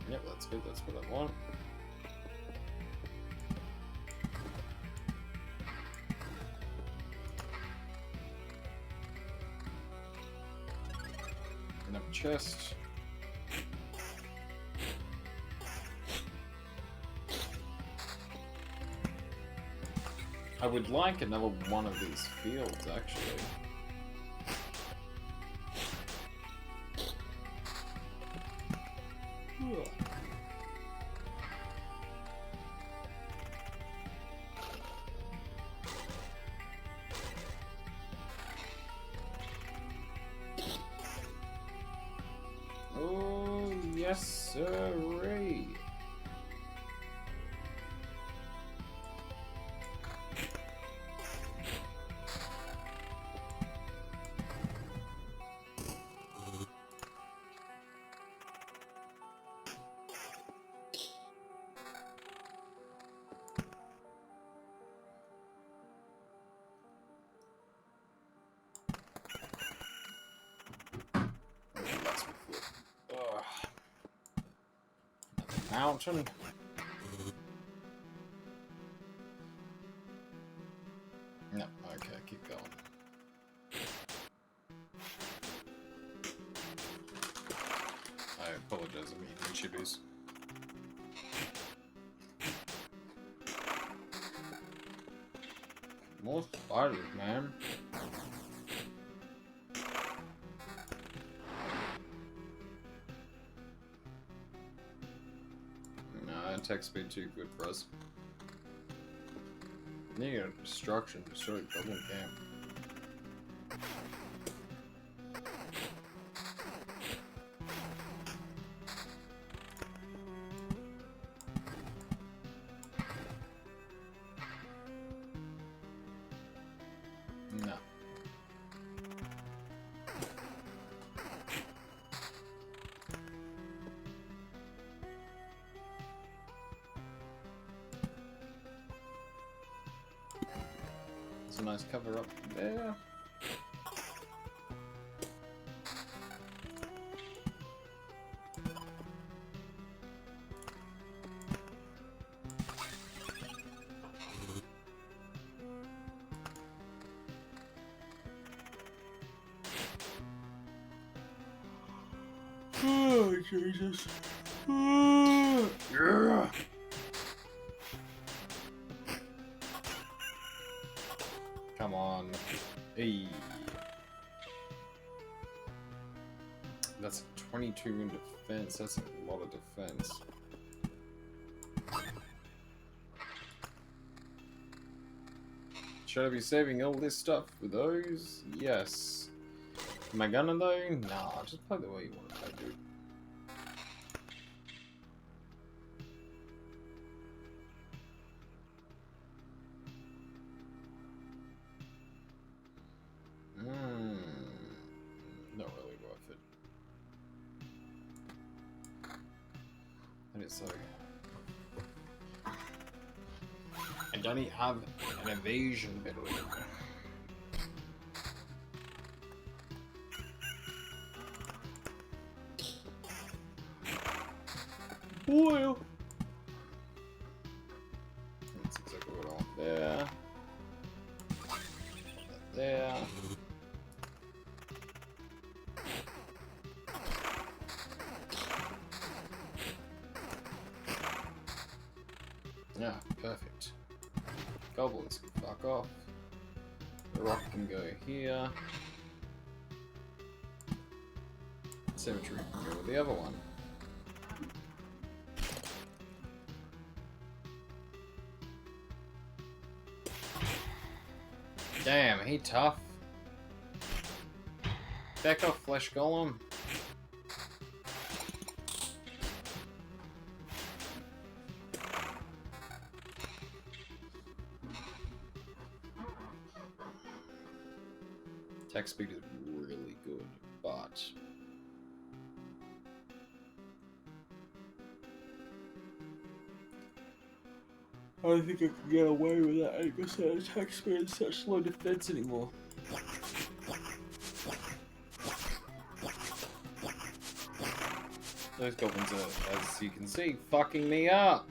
Yep, that's good. That's what I want. Another chest. I would like another one of these fields, actually. Oh, yes, sirree. Mountain. No, okay, keep going. I apologize, I'm eating chibis. More spiders, man. Attack speed too good for us. Need a destruction, destroy double camp. No. A nice cover up there. Oh, Jesus. Yeah. Come on. Hey. That's 22 in defense. That's a lot of defense. Should I be saving all this stuff for those? Yes. Am I gonna though? Nah, just play the way you want to play, dude. Not really worth it. And it's like I don't even have an evasion ability. oil. That's exactly what I want there. There. Yeah, perfect. Goblins can fuck off. The rock can go here. Cemetery can go with the other one. Damn, he tough. Back off, Flesh Golem. Attack speed is really good, but I don't think I can get away with that 8% attack speed and such low defense anymore. Those goblins are, as you can see, fucking me up.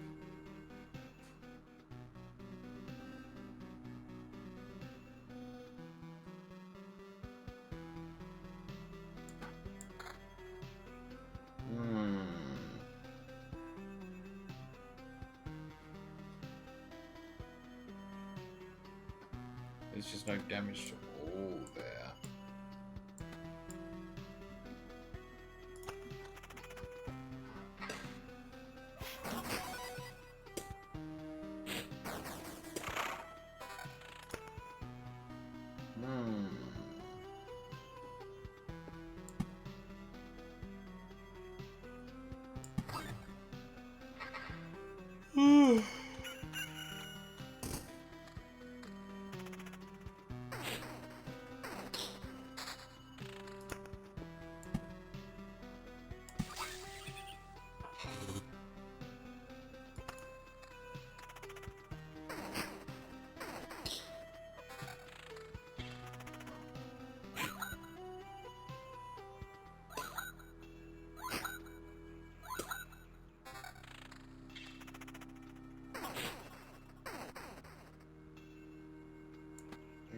There's just no damage to all there.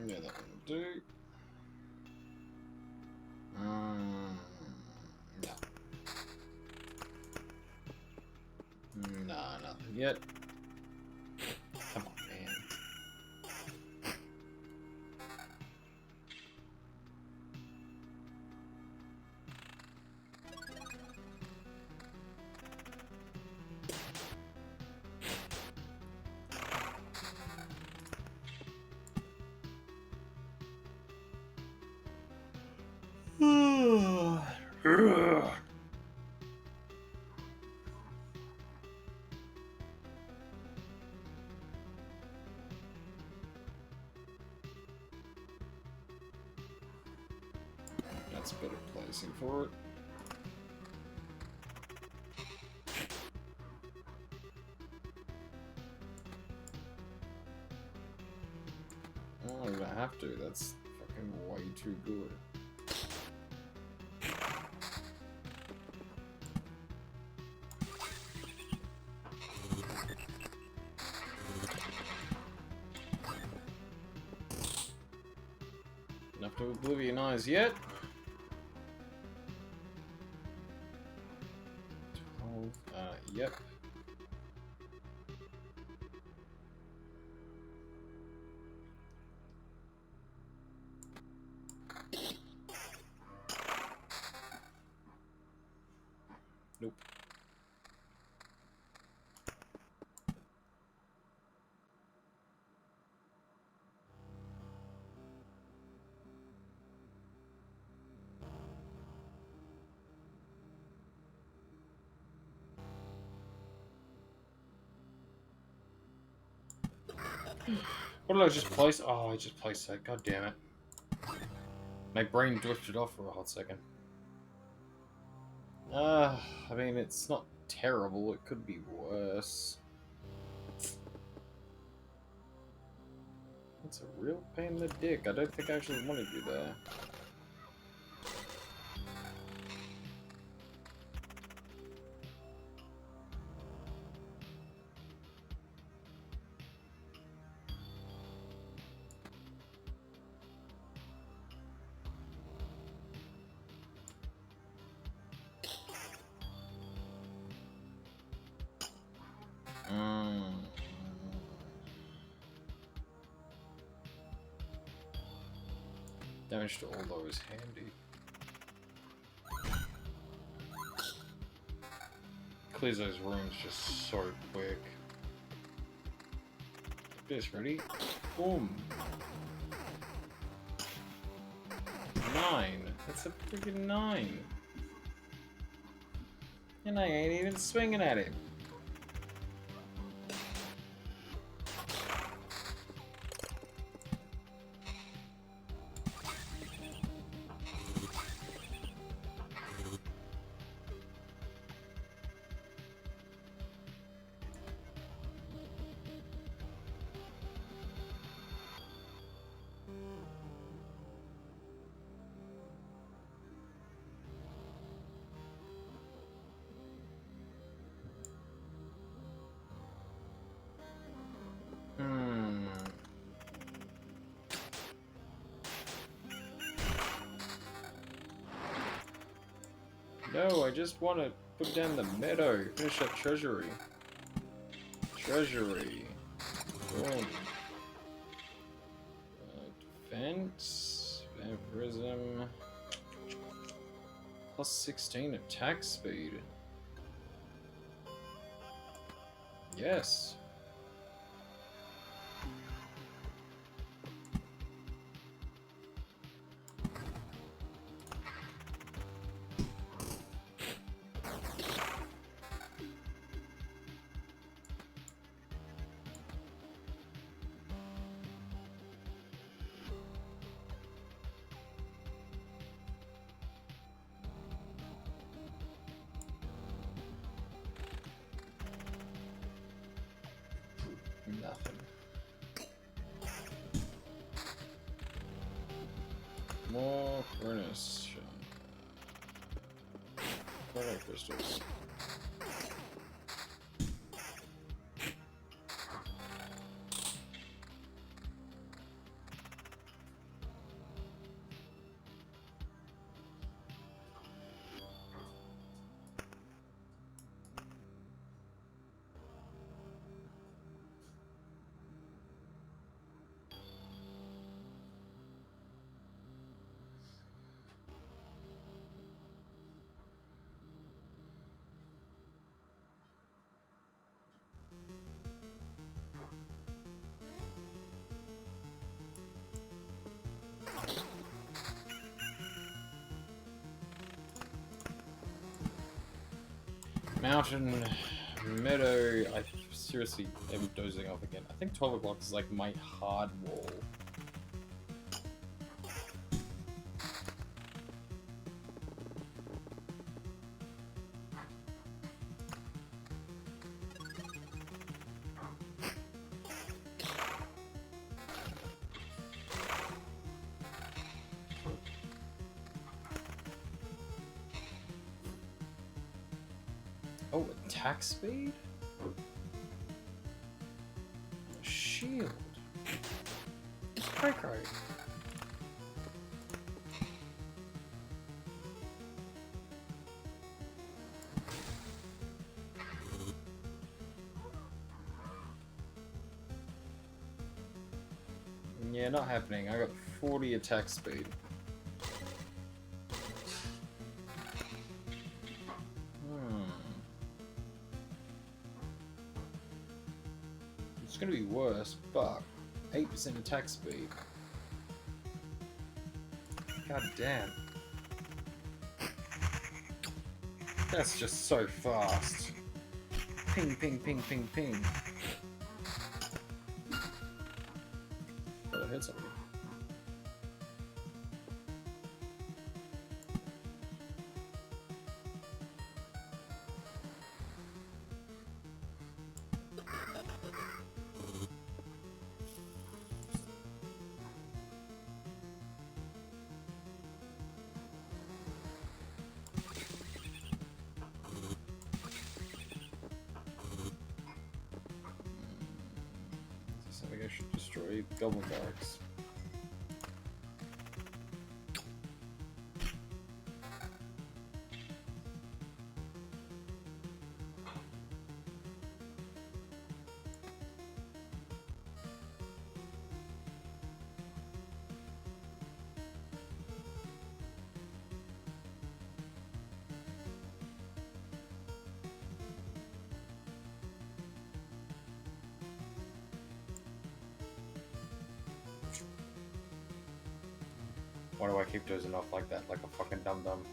Yeah, that will do. No. Nah, nothing yet. Come on, man. That's a better placing for it. Oh, I don't have to. That's fucking way too good. Enough to oblivionize yet. 12, yep. Nope. What did I just place? Oh, I just placed that. God damn it. My brain drifted off for a hot second. I mean, it's not terrible. It could be worse. It's a real pain in the dick. I don't think I actually wanted you there. Damage to all those handy. Clears those rooms just so quick. This, ready? Boom! 9! That's a freaking 9! And I ain't even swinging at him. No, I just want to put down the meadow. Finish that treasury. Treasury. Boom. Defense. Vampirism. Plus 16 attack speed. Yes. Nothing. More furnace. Chrono crystals. Mountain, meadow. I seriously am dozing off again. I think 12 o'clock is like my hard wall. Oh, attack speed? Shield. Strike rate. Yeah, not happening. I got 40 attack speed. It's gonna be worse, but 8% attack speed. God damn. That's just so fast. Ping, ping, ping, ping, ping. Oh, I heard something. I should destroy Goblin Barracks. Why do I keep dozing off like that, like a fucking dum-dum?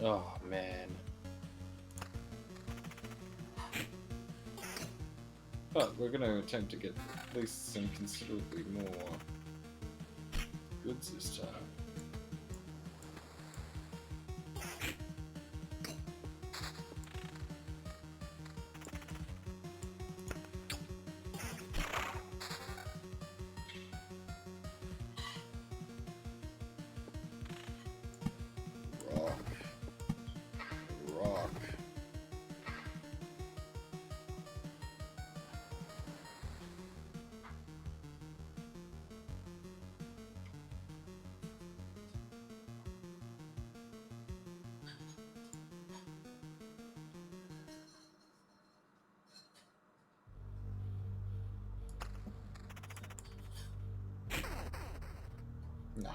Oh, man. But we're going to attempt to get at least some considerably more goods this time. Rock. Rock. No.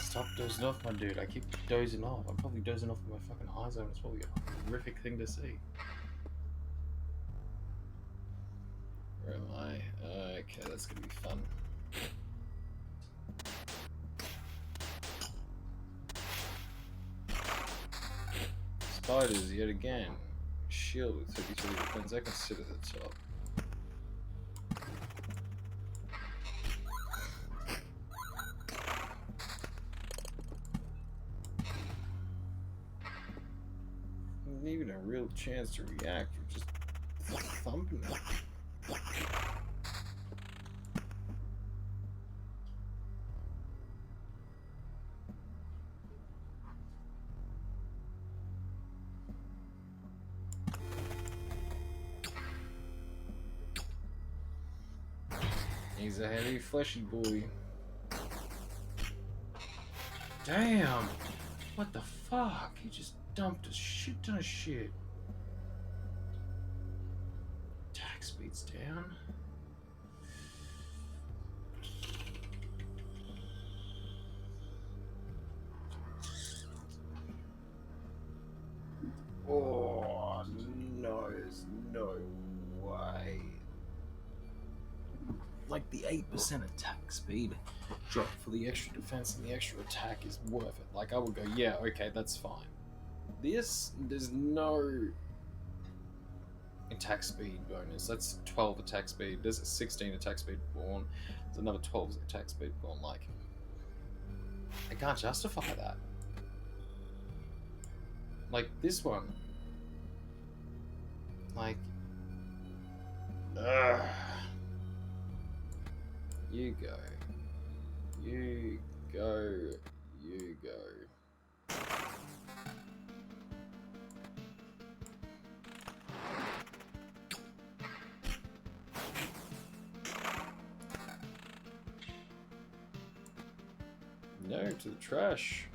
Stop dozing off, my dude. I keep dozing off. I'm probably dozing off with my fucking eyes open. It's probably a horrific thing to see. Where am I? Okay, that's gonna be fun. Spiders yet again. Shield with 33 defense. I can sit at the top. Not even a real chance to react. You're just thumping it. He's a heavy, fleshy boy. Damn! What the fuck? He just dumped a shit ton of shit. Attack speed's down. Oh, no, there's no way. Like the 8% attack speed drop for the extra defense and the extra attack is worth it. Like I would go, yeah, okay, that's fine. This, there's no attack speed bonus. That's 12 attack speed. There's a 16 attack speed born. There's another 12 attack speed born. Like, I can't justify that. Like this one. Like, ugh. You go. You go. You go. No, to the trash.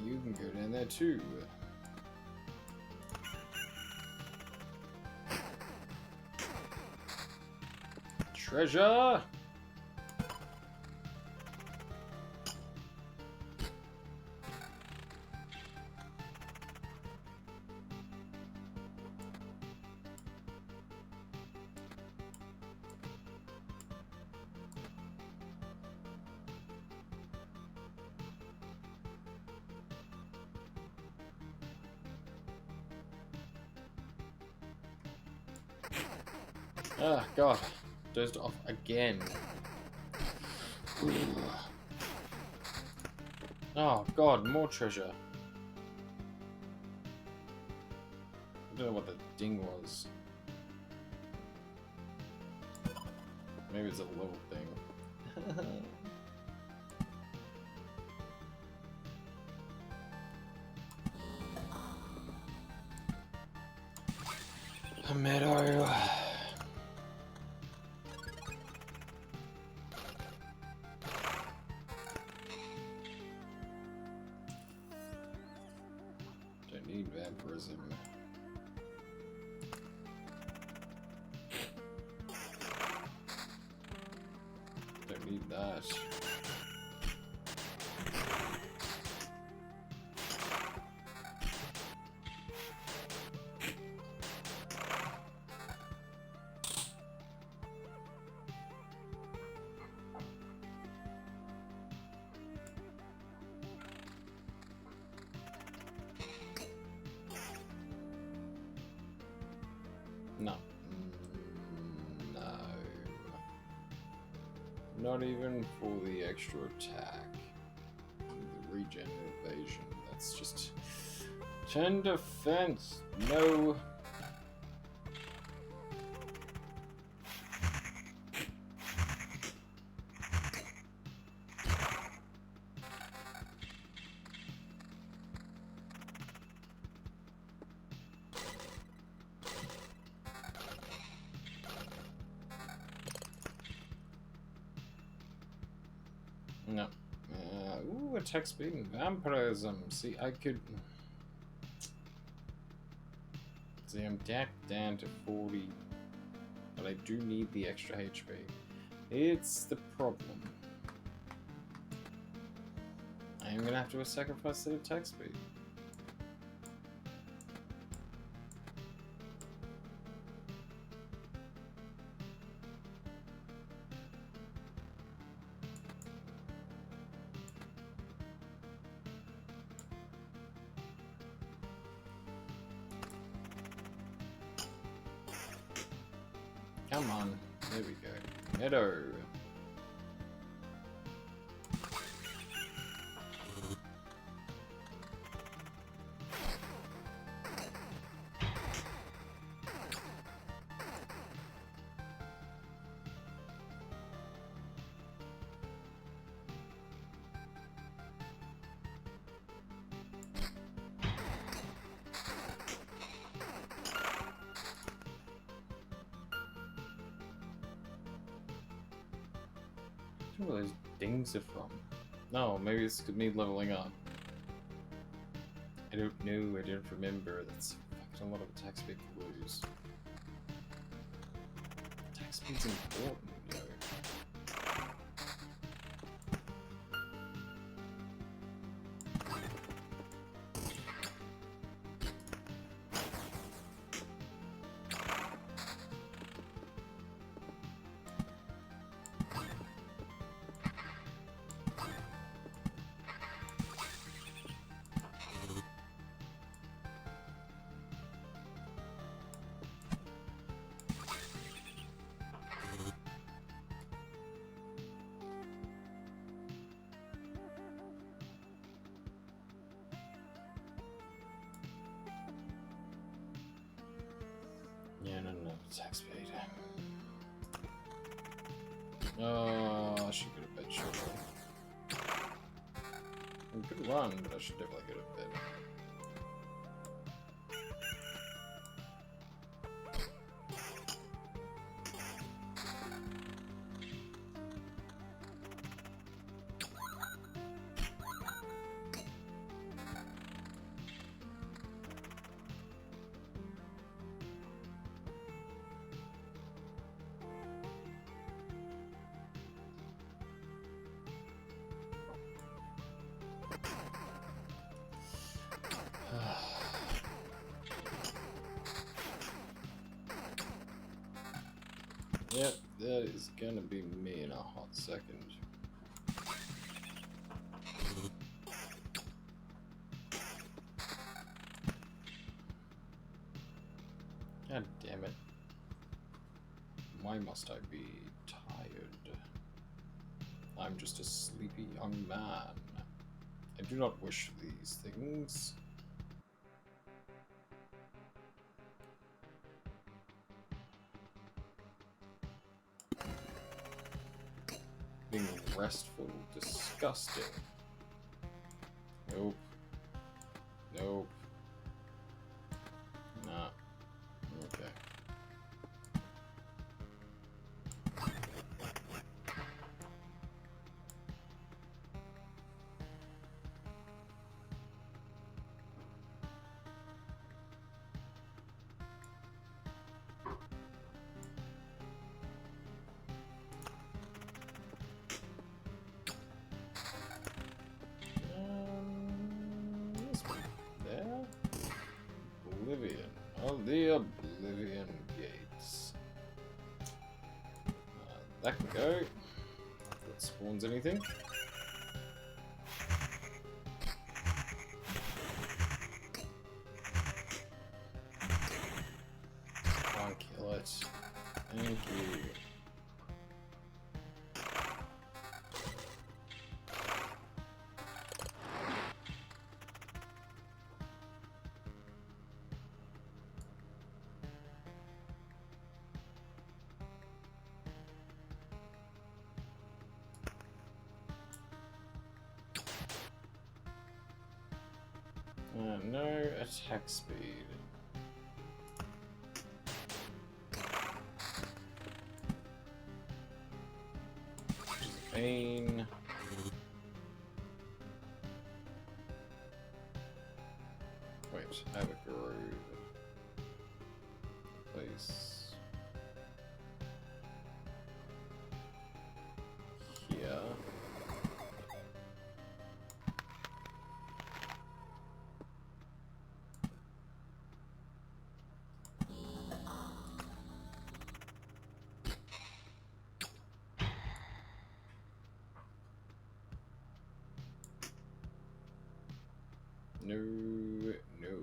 You can go down there too. Treasure! Ah, God. Dozed off again. Oh, God, more treasure. I don't know what the ding was. Maybe it's a level thing. A meadow. that. No. No. Not even for the extra attack. The regen evasion. That's just 10 defense. No. No. Ooh, attack speed and vampirism. See, I could... See, I'm tapped down to 40. But I do need the extra HP. It's the problem. I am gonna have to sacrifice the attack speed. Come on. There we go. Meadow. Where those dings are from? No, maybe it's me leveling up. I don't know, I don't remember. That's fucking a lot of attack speed to lose. Attack speed's important, yo. Yeah, no, attack speed. Oh, I should go to bed shortly. Good run, but I should definitely go to bed. Yep, that is gonna be me in a hot second. God damn it. Why must I be tired? I'm just a sleepy young man. I do not wish for these things. Being restful, disgusting. Nope. Nope. Nah. Okay. The Oblivion Gates. That can go. If it spawns anything. Can't kill it. Thank you. No attack speed. Pain. Wait, I have a groove. Place. Here. No, no.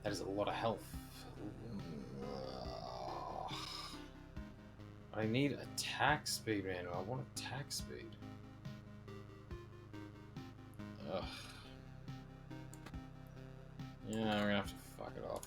That is a lot of health. I need attack speed, man. I want attack speed. Ugh. Yeah, I'm gonna have to fuck it off.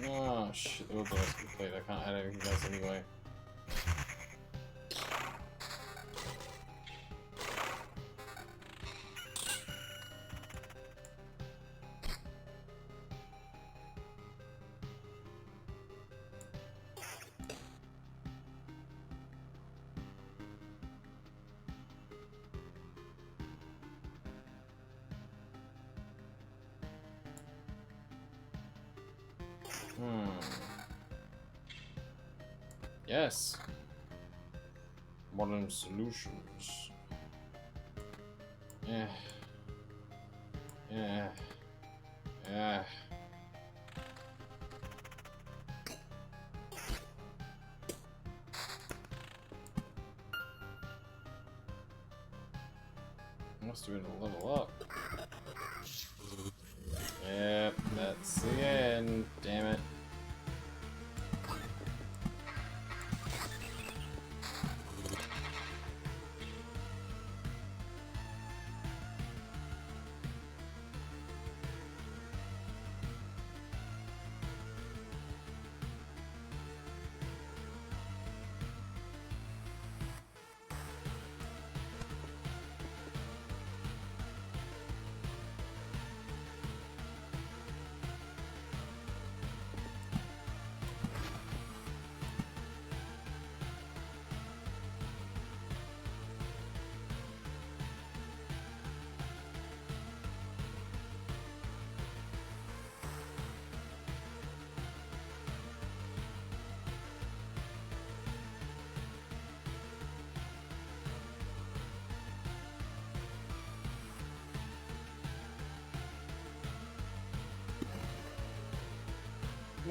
Oh shit, the wilderness complete. I can't add anything else anyway. Yes. Modern solutions. Yeah. Yeah. Yeah. Must have been a level up. Yep, that's the end. Damn it.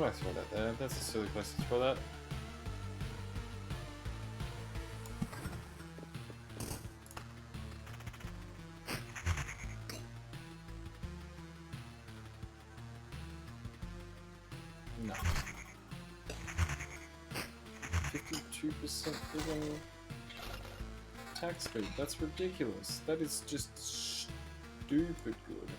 would I throw that there? That's a silly place to throw that. No. 52% given attack speed. That's ridiculous. That is just stupid good.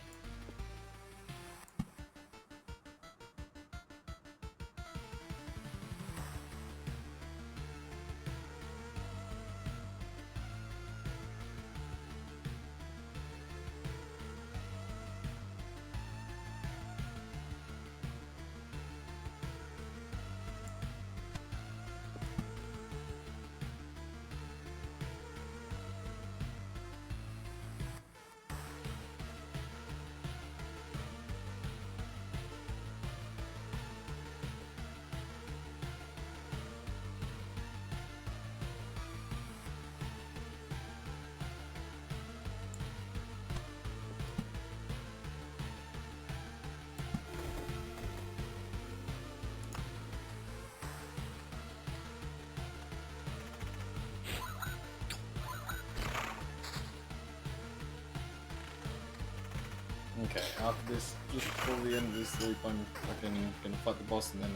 Okay, after this, just before the end of this loop, I'm fucking gonna fight the boss and then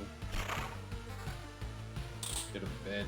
get a bed.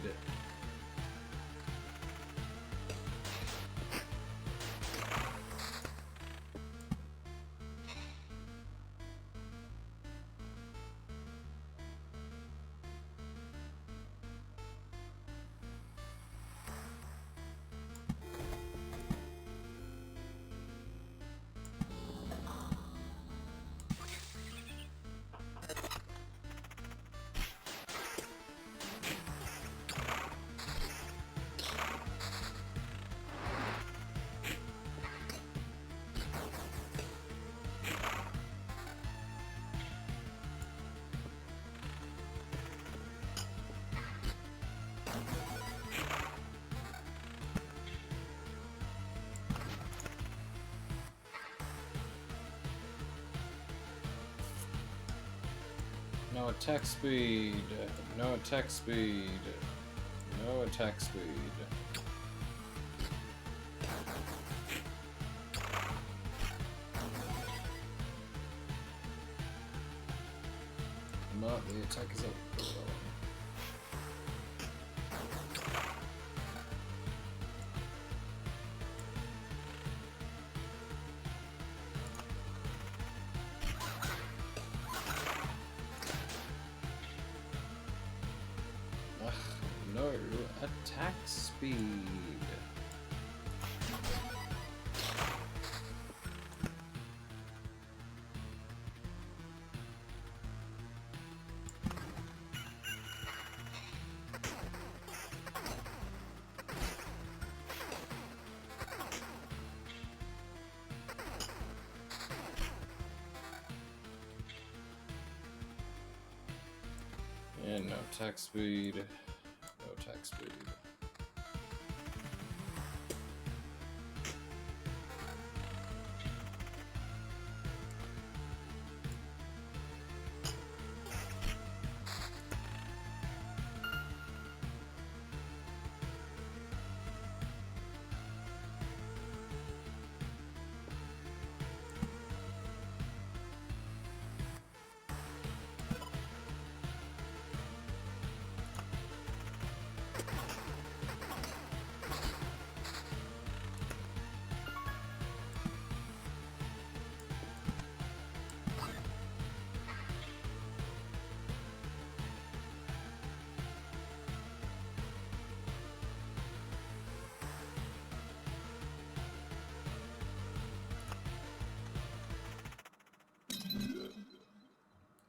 No attack speed. No attack speed. No attack speed. But the attack is up. No attack speed. And no attack speed. No attack speed.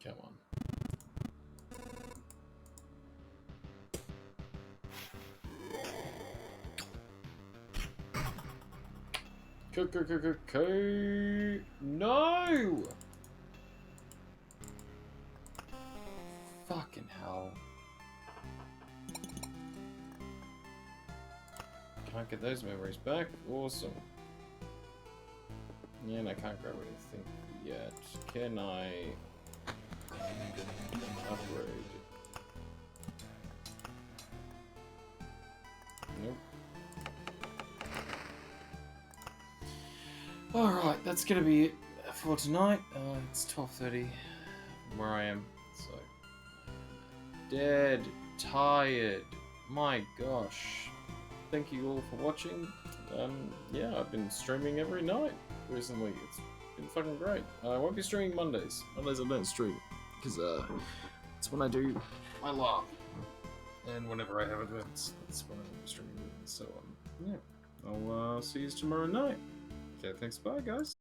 Come on. No! Fucking hell. Can't get those memories back. Awesome. Yeah, and I can't grab anything yet. Can I? Upgrade. Nope. Alright, that's gonna be it for tonight. It's 12:30 where I am, so... Dead, tired, my gosh. Thank you all for watching. Yeah, I've been streaming every night recently. It's been fucking great. I won't be streaming Mondays. Mondays I don't stream, because it's when I do my law. And whenever I have events, that's when I'm streaming. So, yeah. I'll see you tomorrow night. Okay, thanks, bye guys.